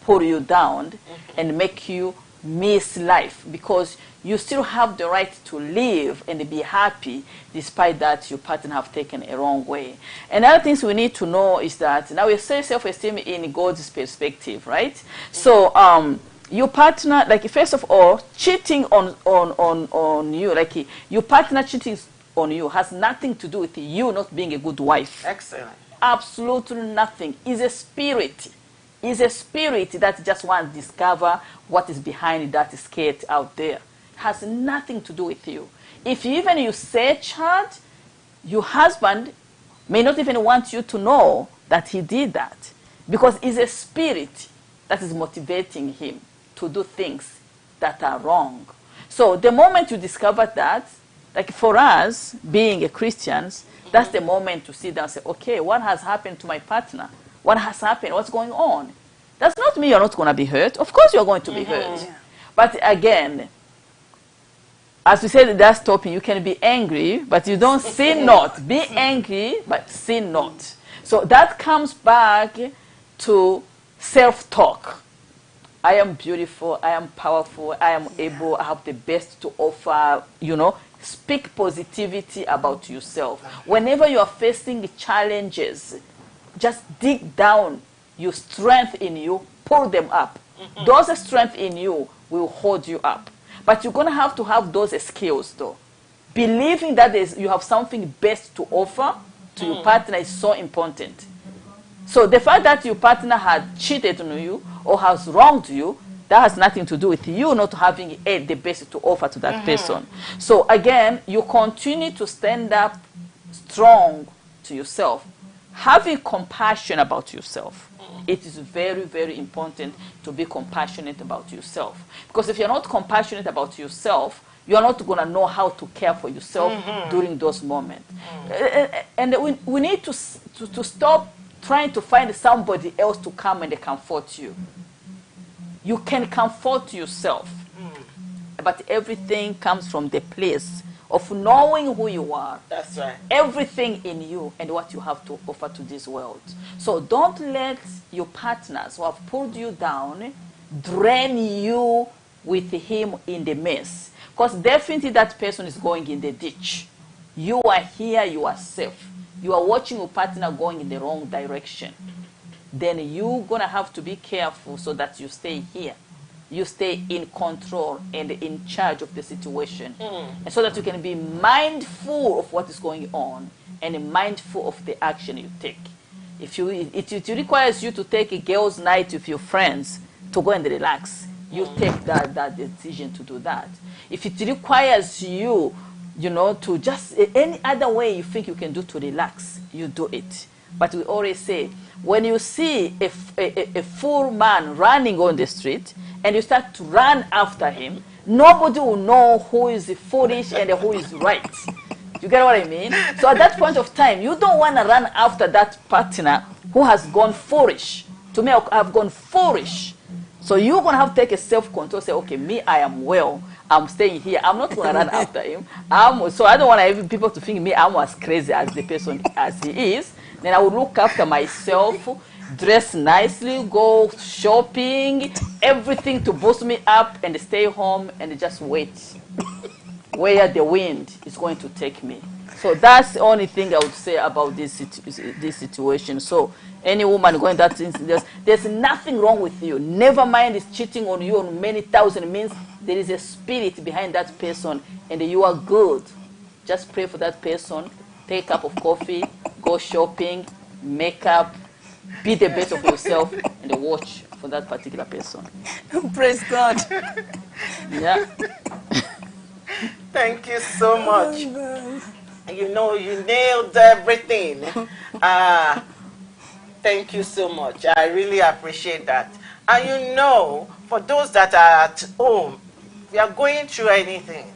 pull you down and make you miss life, because you still have the right to live and be happy despite that your partner have taken a wrong way. And other things we need to know is that now we say self-esteem in God's perspective, right? So your partner, like, first of all, cheating on you, like your partner cheating on you has nothing to do with you not being a good wife. Excellent. Absolutely nothing. It's a spirit. It's a spirit that just wants to discover what is behind that skirt out there. It has nothing to do with you. If you say child, your husband may not even want you to know that he did that. because it's a spirit that is motivating him to do things that are wrong. So the moment you discover that, like for us, being a Christians, that's the moment to sit down and say, okay, what has happened to my partner? What has happened? What's going on? That's not me, you're not going to be hurt. Of course you're going to be hurt. But again, as we said in that stopping, you can be angry, but you don't sin not. Be angry, but sin not. So that comes back to self-talk. I am beautiful, I am powerful, I am able, I have the best to offer, you know. Speak positivity about yourself. Whenever you are facing challenges, just dig down your strength in you, pull them up. Those strength in you will hold you up. But you're going to have those skills, though. Believing that you have something best to offer to your partner is so important. So the fact that your partner had cheated on you or has wronged you, that has nothing to do with you not having the best to offer to that person. So again, you continue to stand up strong to yourself. Having compassion about yourself. It is very, very important to be compassionate about yourself. Because if you're not compassionate about yourself, you're not going to know how to care for yourself during those moments. And we need to stop trying to find somebody else to come and comfort you. You can comfort yourself. But everything comes from the place of knowing who you are. That's right. Everything in you and what you have to offer to this world. So don't let your partners who have pulled you down drain you with him in the mess. Because definitely that person is going in the ditch. You are here, you are safe. You are watching your partner going in the wrong direction. Then you're going to have to be careful so that you stay here. You stay in control and in charge of the situation. And so that you can be mindful of what is going on and mindful of the action you take. If it requires you to take a girls' night with your friends to go and relax, you take that decision to do that. If it requires you, to just any other way you think you can do to relax, you do it. But we always say, when you see a full man running on the street and you start to run after him, nobody will know who is foolish and who is right. You get what I mean? So at that point of time, you don't want to run after that partner who has gone foolish. To me, I've gone foolish. So you're going to have to take a self-control, say, okay, me, I am well. I'm staying here. I'm not going to run after him. So I don't want people to think me, I'm as crazy as the person as he is. Then I will look after myself, dress nicely, go shopping, everything to boost me up and stay home and just wait where the wind is going to take me. So that's the only thing I would say about this situation. So any woman going that, there's nothing wrong with you. Never mind is cheating on you on many thousand means. There is a spirit behind that person and you are good. Just pray for that person. Take a cup of coffee, go shopping, make up, be the best of yourself, and watch for that particular person. Praise God. Yeah. Thank you so much. You nailed everything. Thank you so much. I really appreciate that. And for those that are at home, if you are going through anything,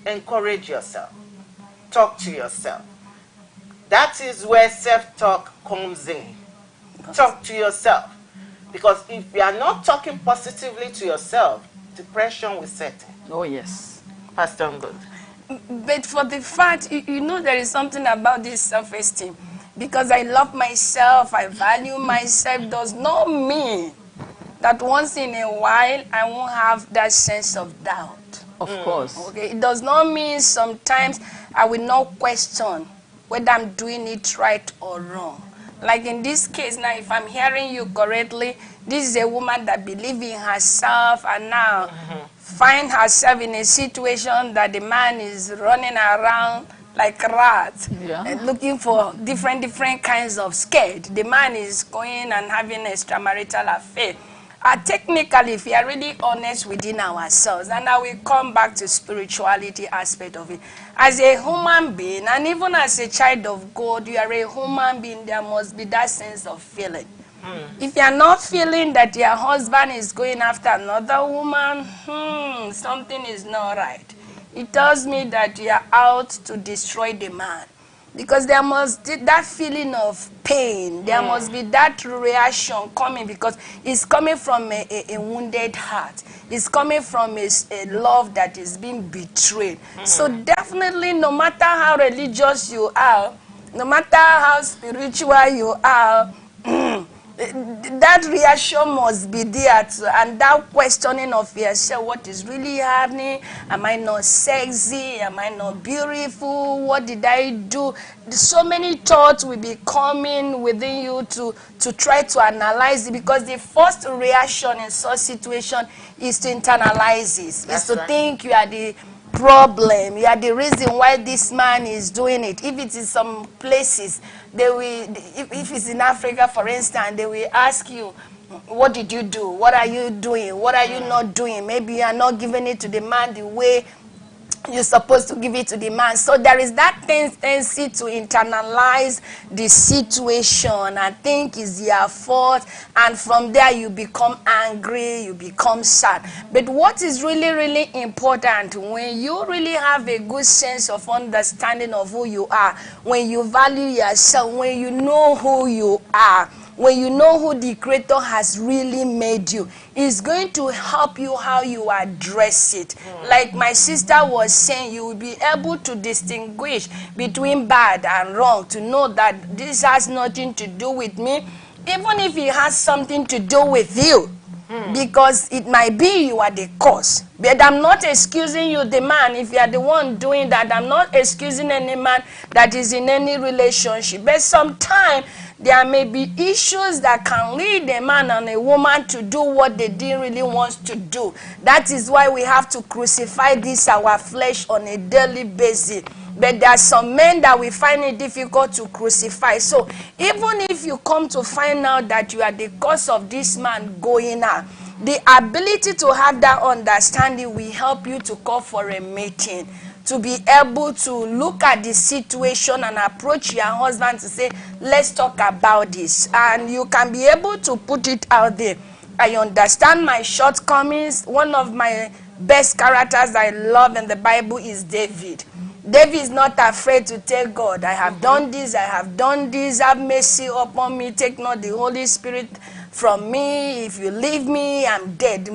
encourage yourself. Talk to yourself. That is where self-talk comes in. Talk to yourself. Because if you are not talking positively to yourself, depression will set in. Oh, yes. Pastor Ngozi. But for the fact, there is something about this self-esteem. Because I love myself, I value myself, does not mean that once in a while I won't have that sense of doubt. Of course. Okay, it does not mean sometimes I will not question whether I'm doing it right or wrong. Like in this case now, if I'm hearing you correctly, this is a woman that believes in herself and now find herself in a situation that the man is running around like a rat, looking for different kinds of scared. The man is going and having extramarital affair. Technically, if we are really honest within ourselves, and now we come back to spirituality aspect of it. As a human being, and even as a child of God, you are a human being, there must be that sense of feeling. If you're not feeling that your husband is going after another woman, something is not right. It tells me that you're out to destroy the man. Because there must be that feeling of pain. There must be that reaction coming, because it's coming from a wounded heart. It's coming from a love that is being betrayed. So definitely, no matter how religious you are, no matter how spiritual you are, that reaction must be there too, and that questioning of yourself, what is really happening? Am I not sexy? Am I not beautiful? What did I do? So many thoughts will be coming within you to try to analyze it, because the first reaction in such situation is to internalize it. Is to think you are the problem, you are the reason why this man is doing it. If it is some places, they will, if it's in Africa, for instance, they will ask you, what did you do? What are you doing? What are you not doing? Maybe you are not giving it to the man the way you're supposed to give it to the man. So there is that tendency to internalize the situation and think it's your fault, and from there you become angry, you become sad. But what is really, really important, when you really have a good sense of understanding of who you are, when you value yourself, when you know who you are, when you know who the Creator has really made you, it's going to help you how you address it. Like my sister was saying, you will be able to distinguish between bad and wrong, to know that this has nothing to do with me, even if it has something to do with you. Because it might be you are the cause. But I'm not excusing you, the man, if you are the one doing that. I'm not excusing any man that is in any relationship. But sometimes there may be issues that can lead a man and a woman to do what they didn't really want to do. That is why we have to crucify this, our flesh, on a daily basis. But there are some men that we find it difficult to crucify. So even if you come to find out that you are the cause of this man going out, the ability to have that understanding will help you to call for a meeting, to be able to look at the situation and approach your husband to say, let's talk about this. And you can be able to put it out there. I understand my shortcomings. One of my best characters I love in the Bible is David. David is not afraid to tell God, I have done this, I have done this, have mercy upon me, take not the Holy Spirit from me. If you leave me, I'm dead.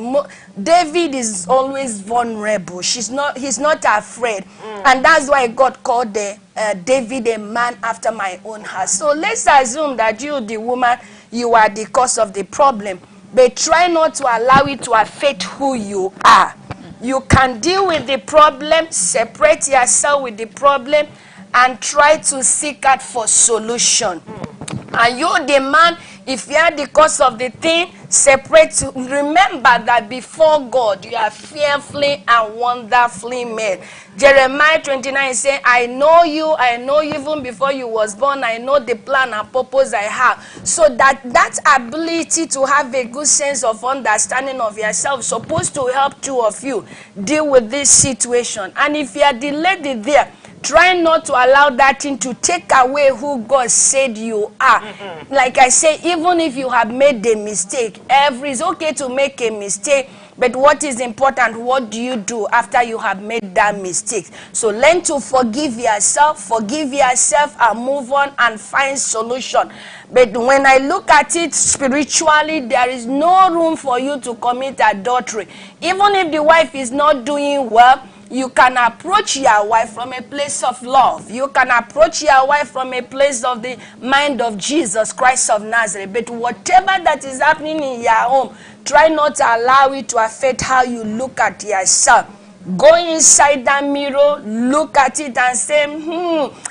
David is always vulnerable. He's not afraid. And that's why God called David a man after my own heart. So let's assume that you, the woman, you are the cause of the problem. But try not to allow it to affect who you are. You can deal with the problem, separate yourself with the problem, and try to seek out for solution. And you, the man, if you are the cause of the thing, separate. Remember that before God, you are fearfully and wonderfully made. Jeremiah 29 says, I know you even before you was born. I know the plan and purpose I have. So that ability to have a good sense of understanding of yourself is supposed to help two of you deal with this situation. And if you are delayed there, try not to allow that thing to take away who God said you are. Like I say, even if you have made a mistake, it's okay to make a mistake, but what is important, what do you do after you have made that mistake? So learn to forgive yourself, and move on and find solution. But when I look at it spiritually, there is no room for you to commit adultery. Even if the wife is not doing well, you can approach your wife from a place of love. You can approach your wife from a place of the mind of Jesus Christ of Nazareth. But whatever that is happening in your home, try not to allow it to affect how you look at yourself. Go inside that mirror, look at it and say,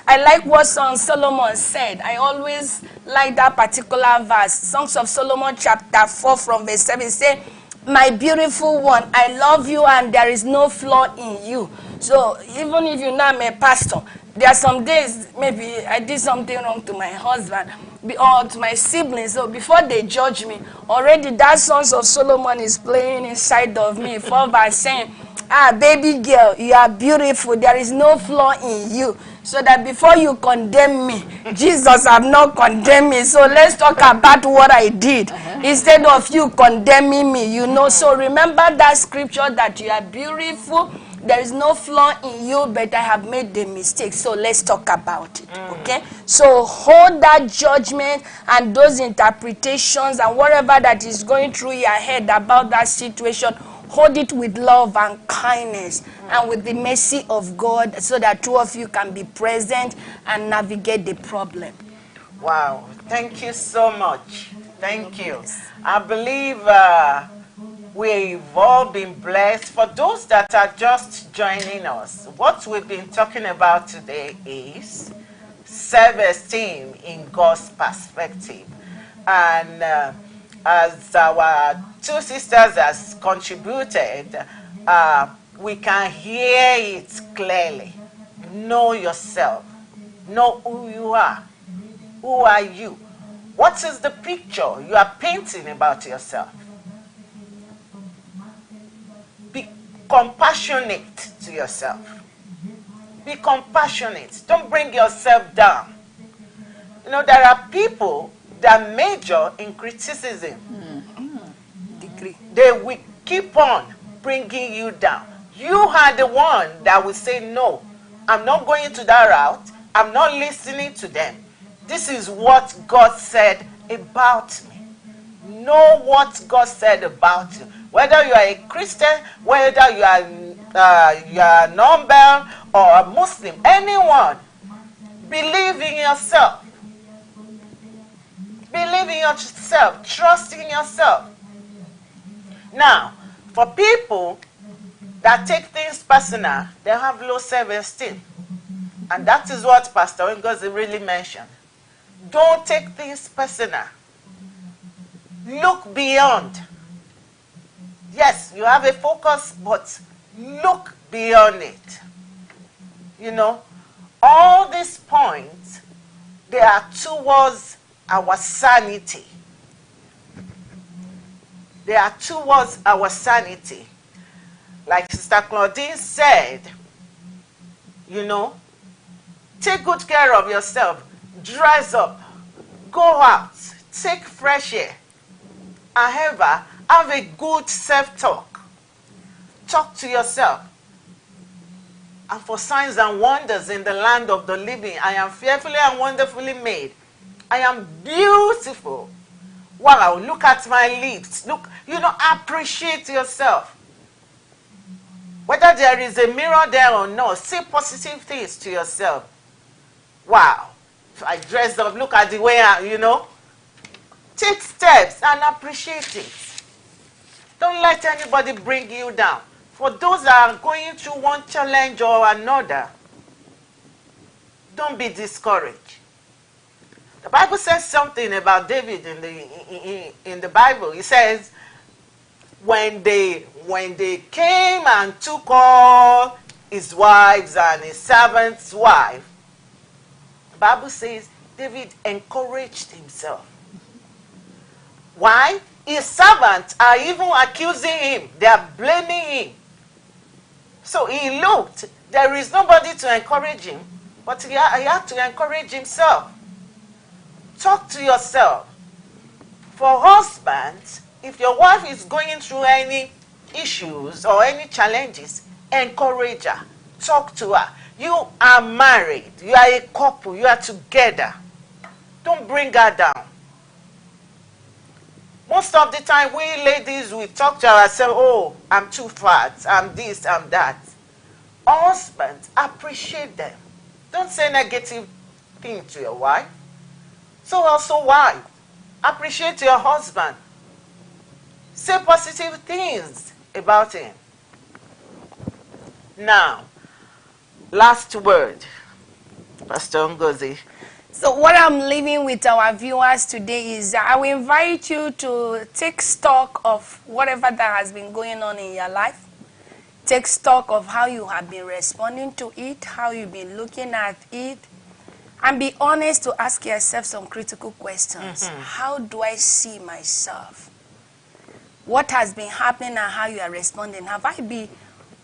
I like what Song Solomon said. I always like that particular verse. Songs of Solomon chapter 4 from verse 7 say, my beautiful one, I love you and there is no flaw in you. So even if you know I'm a pastor, there are some days maybe I did something wrong to my husband or to my siblings. So before they judge me, already that Songs of Solomon is playing inside of me. 4 verse saying, baby girl, you are beautiful. There is no flaw in you. so that before you condemn me, Jesus have not condemned me. So let's talk about what I did instead of you condemning me, you know. So remember that scripture that you are beautiful. There is no flaw in you, but I have made the mistake. So let's talk about it, okay? So hold that judgment and those interpretations and whatever that is going through your head about that situation, hold it with love and kindness and with the mercy of God, so that two of you can be present and navigate the problem. Wow, thank you so much. Thank you. I believe we've all been blessed. For those that are just joining us, what we've been talking about today is self-esteem in God's perspective. And as our two sisters has contributed, we can hear it clearly. Know yourself. Know who you are. Who are you? What is the picture you are painting about yourself? Be compassionate to yourself. Be compassionate. Don't bring yourself down. You know, there are people that major in criticism. They will keep on bringing you down. You are the one that will say, no, I'm not going to that route. I'm not listening to them. This is what God said about me. Know what God said about you. Whether you are a Christian, whether you are non-Muslim or a Muslim, anyone, believe in yourself. Believe in yourself. Trust in yourself. Now, for people that take things personal, they have low self-esteem. And that is what Pastor Ngozi really mentioned. Don't take things personal. Look beyond. Yes, you have a focus, but look beyond it. You know, all these points, they are towards our sanity. They are towards our sanity. Like Sister Claudine said, you know, take good care of yourself. Dress up. Go out. Take fresh air. However, have a good self-talk. Talk to yourself. And for signs and wonders in the land of the living, I am fearfully and wonderfully made. I am beautiful. Wow, look at my lips. Look, you know, appreciate yourself. Whether there is a mirror there or not, say positive things to yourself. Wow, if I dress up, look at the way I, you know. Take steps and appreciate it. Don't let anybody bring you down. For those that are going through one challenge or another, don't be discouraged. The Bible says something about David in the Bible. It says, when they came and took all his wives and his servants' wife, the Bible says David encouraged himself. Why? His servants are even accusing him. They are blaming him. So he looked. There is nobody to encourage him, but he had to encourage himself. Talk to yourself. For husbands, if your wife is going through any issues or any challenges, encourage her. Talk to her. You are married. You are a couple. You are together. Don't bring her down. Most of the time, we ladies, we talk to ourselves, oh, I'm too fat, I'm this, I'm that. Husbands, appreciate them. Don't say negative things to your wife. So also wife, appreciate your husband. Say positive things about him. Now, last word, Pastor Ngozi. So what I'm leaving with our viewers today is I will invite you to take stock of whatever that has been going on in your life. Take stock of how you have been responding to it, how you've been looking at it, and be honest to ask yourself some critical questions. How do I see myself? What has been happening and how you are responding? Have I been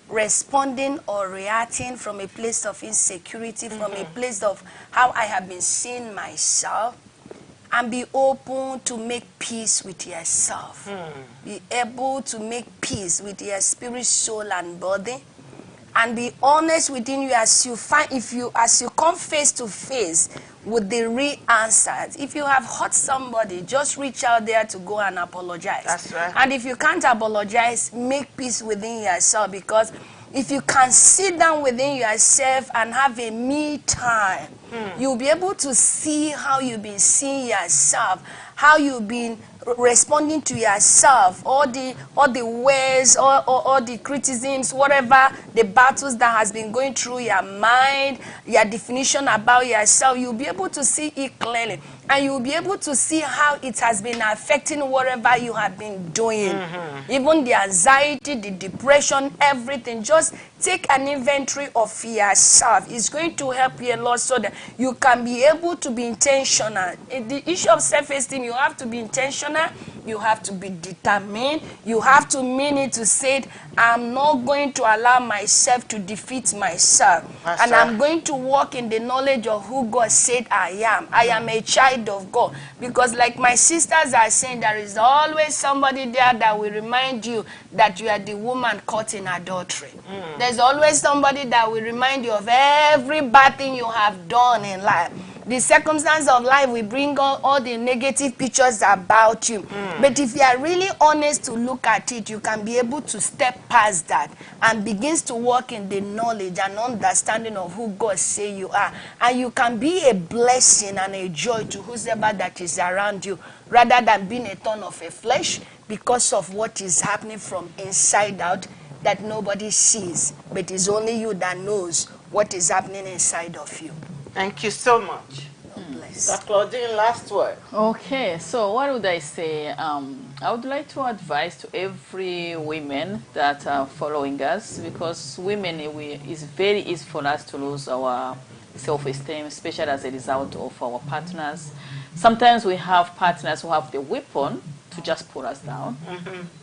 responding or reacting from a place of insecurity, from a place of how I have been seeing myself, and be open to make peace with yourself. Be able to make peace with your spirit, soul, and body, and be honest within you as you come face to face with the real answers. If you have hurt somebody, just reach out there to go and apologize. That's right. And if you can't apologize, make peace within yourself, because if you can sit down within yourself and have a me time, you'll be able to see how you've been seeing yourself, how you've been responding to yourself, all the ways, all the criticisms, whatever the battles that has been going through your mind, your definition about yourself. You'll be able to see it clearly, and you'll be able to see how it has been affecting whatever you have been doing. Even the anxiety, the depression, everything. Just take an inventory of yourself. It's going to help you a lot so that you can be able to be intentional. In the issue of self-esteem, you have to be intentional. You have to be determined. You have to mean it, to say it, I'm not going to allow myself to defeat myself. And I'm going to walk in the knowledge of who God said I am. I am a child of God. Because like my sisters are saying, there is always somebody there that will remind you that you are the woman caught in adultery. There's always somebody that will remind you of every bad thing you have done in life. The circumstance of life will bring all the negative pictures about you. But if you are really honest to look at it, you can be able to step past that and begins to walk in the knowledge and understanding of who God say you are. And you can be a blessing and a joy to whoever that is around you, rather than being a thorn of a flesh because of what is happening from inside out that nobody sees. But it's only you that knows what is happening inside of you. Thank you so much. Dr. Claudine, last word. Okay, so what would I say? I would like to advise to every women that are following us, because women, it's very easy for us to lose our self-esteem, especially as a result of our partners. Sometimes we have partners who have the weapon to just pull us down,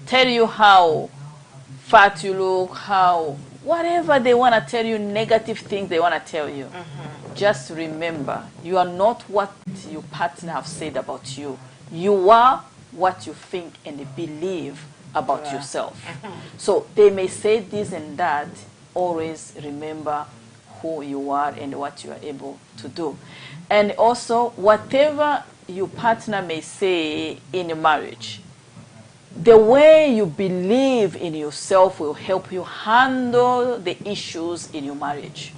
tell you how fat you look, how whatever they want to tell you, negative things they want to tell you. Just remember, you are not what your partner have said about you. You are what you think and believe about yourself. So they may say this and that. Always remember who you are and what you are able to do. And also, whatever your partner may say in a marriage, the way you believe in yourself will help you handle the issues in your marriage.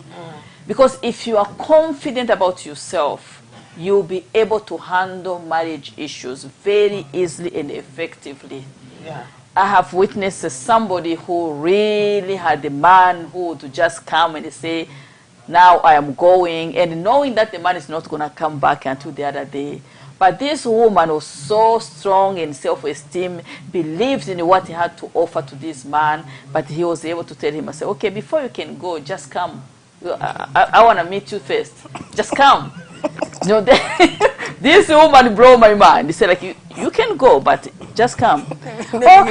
Because if you are confident about yourself, you'll be able to handle marriage issues very easily and effectively. I have witnessed somebody who really had a man who would just come and say, now I am going, and knowing that the man is not going to come back until the other day. But this woman was so strong in self-esteem, believed in what he had to offer to this man, but he was able to tell him, I said, okay, before you can go, just come. I want to meet you first. Just come. You know, this woman blew my mind. He said, like, you can go, but just come. No.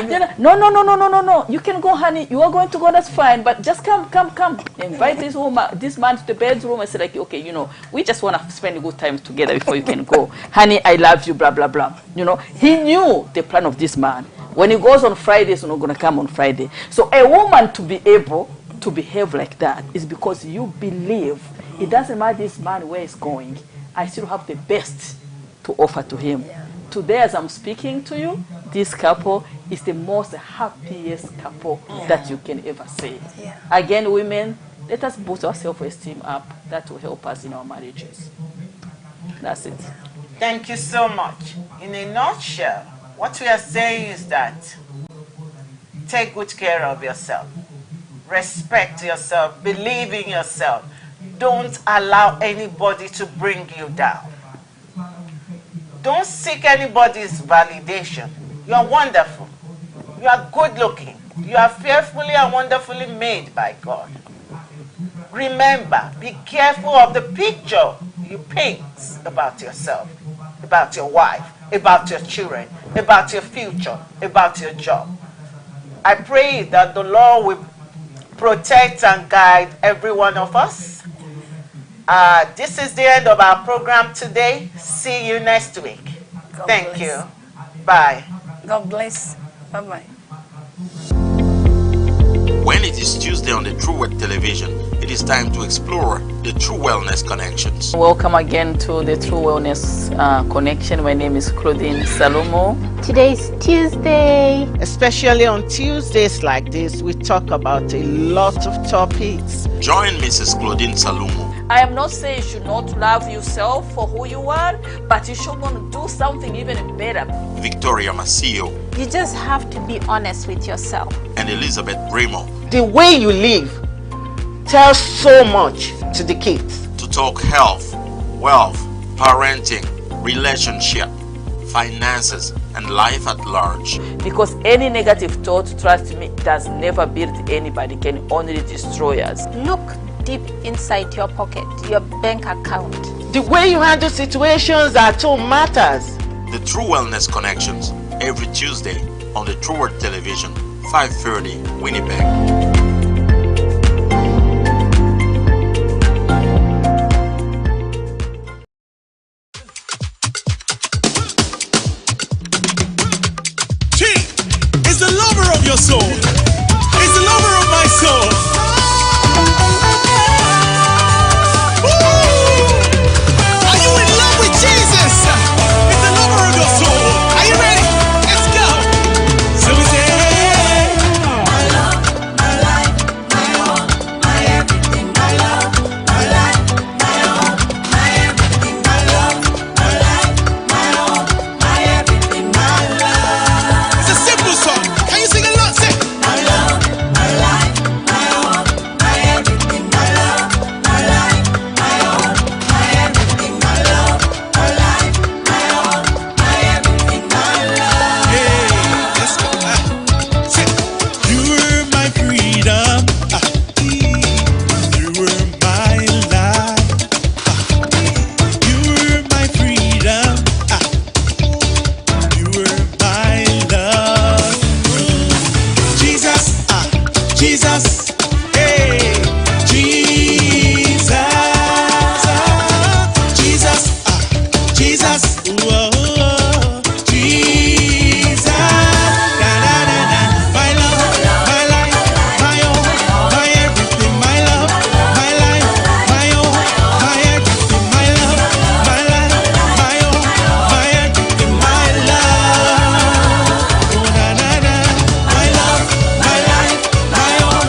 You can go, honey. You are going to go, that's fine. But just come. Invite this man to the bedroom. I said, like, okay, you know, we just want to spend a good time together before you can go. Honey, I love you, blah, blah, blah. You know, he knew the plan of this man. When he goes on Friday, he's not going to come on Friday. So a woman to be able to behave like that is because you believe it doesn't matter this man where he's going, I still have the best to offer to him. Today, as I'm speaking to you, this couple is the most happiest couple that you can ever see. Again, women, let us boost our self-esteem up. That will help us in our marriages. That's it. Thank you so much. In a nutshell, what we are saying is that take good care of yourself. Respect yourself. Believe in yourself. Don't allow anybody to bring you down. Don't seek anybody's validation. You are wonderful. You are good looking. You are fearfully and wonderfully made by God. Remember, be careful of the picture you paint about yourself, about your wife, about your children, about your future, about your job. I pray that the Lord will protect and guide every one of us. This is the end of our program today. See you next week. Thank you. Bye. God bless. Bye-bye. When it is Tuesday on the True Word Television, it is time to explore the True Wellness Connections. Welcome again to the True Wellness Connection. My name is Claudine SALUMU. Today's Tuesday. Especially on Tuesdays like this, we talk about a lot of topics. Join Mrs. Claudine SALUMU. I am not saying you should not love yourself for who you are, but you should want to do something even better. Victoria Masio You just have to be honest with yourself. and Elizabeth BRIMOH The way you live tells so much to the kids. to talk health, wealth, parenting, relationship, finances, and life at large. Because any negative thought, trust me, does never build anybody, can only destroy us. Look deep inside your pocket, your bank account. The way you handle situations at home matters. The True Wellness Connections, every Tuesday on the True Word Television, 5:30 Winnipeg. Is the lover of your soul. Is the lover of my soul. Woo! Are you in love with Jesus? Is the lover of your soul. Are you ready? Let's go. So we say, my love, my life, my all, my everything, my love, my life, my all, my everything, my love, my life, my all, my everything, my love. It's a simple song. Can you sing along? Say, my love, my life, my all, my everything, my love, my life, my all, my everything, my love, my life, my all, my everything, my love. Hey, let's go. Say, you were my freedom. You were my life. You were my freedom. You were my love. Jesus, Jesus, hey, Jesus, Jesus, Jesus, whoa, Jesus, da da da da, my love, my life, my all, my everything, my love, my life, my all, my everything, my love, my life, my all, my everything, my love. Oh na na na, my love, my life, my all,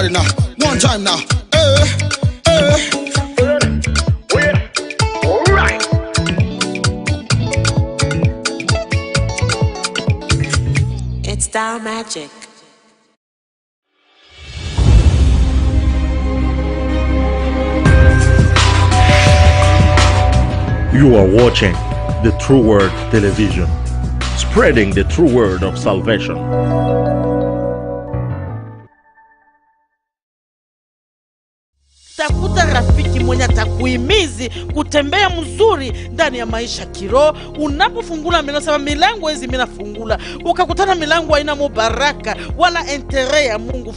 Everybody now, one time now. Alright. It's Star Magic. You are watching the True Word Television, spreading the true word of salvation. Tafuta rafiki mwenye atakuhimizi kutembea mzuri ndani ya maisha kiroho. Unapofungula minasema milango hizi minafungula, ukakutana milango haina mubaraka wala entere ya Mungu,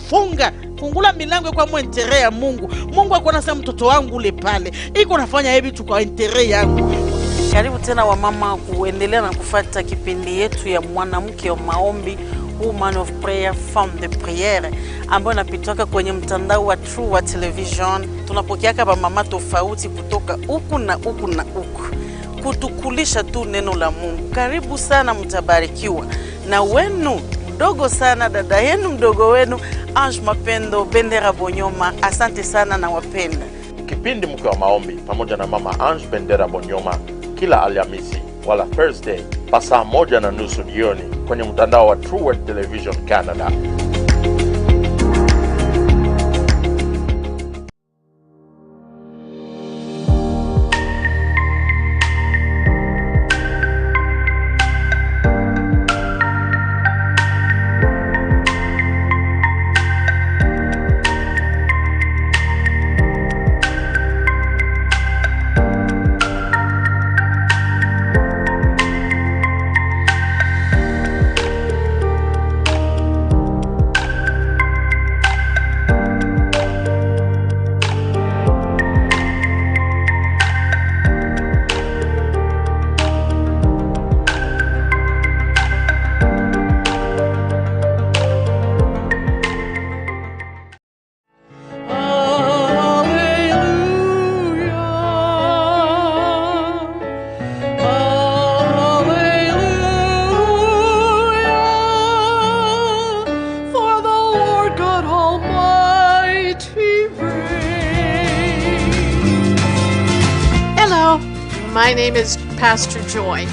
fungula milango kwa mwentere ya Mungu. Mungu akona sema mtoto wangu ule pale iko nafanya hivi tu kwa entere yangu. Karibu tena wamama kuendelea na kufuata kipindi yetu ya mwanamke wa maombi, Woman of Prayer from the Prayer, ambayo napitoka kwenye mtandao wa True Word Television. Tunapokea kama mama tofauti kutoka huku na huku na huku kutukulisha tu neno la Mungu. Karibu sana, mtabarikiwa na wenu mdogo sana, dada yenu mdogo wenu Ange Mapendo Bendera Bonyoma. Asante sana na wapenda. Kipindi mke wa maombi pamoja na mama Ange Bendera Bonyoma kila Alhamisi wala Thursday saa 1:30 jioni kwenye mtandao wa True Word Television Canada. My name is Pastor Joy.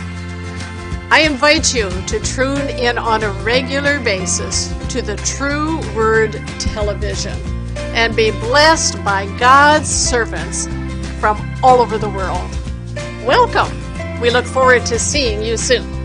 I invite you to tune in on a regular basis to the True Word Television and be blessed by God's servants from all over the world. Welcome. We look forward to seeing you soon.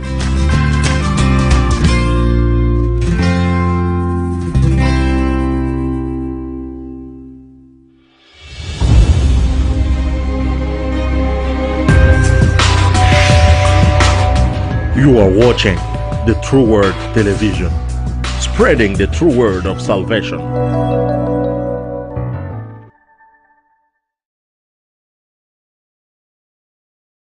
You are watching the True Word Television, spreading the true word of salvation.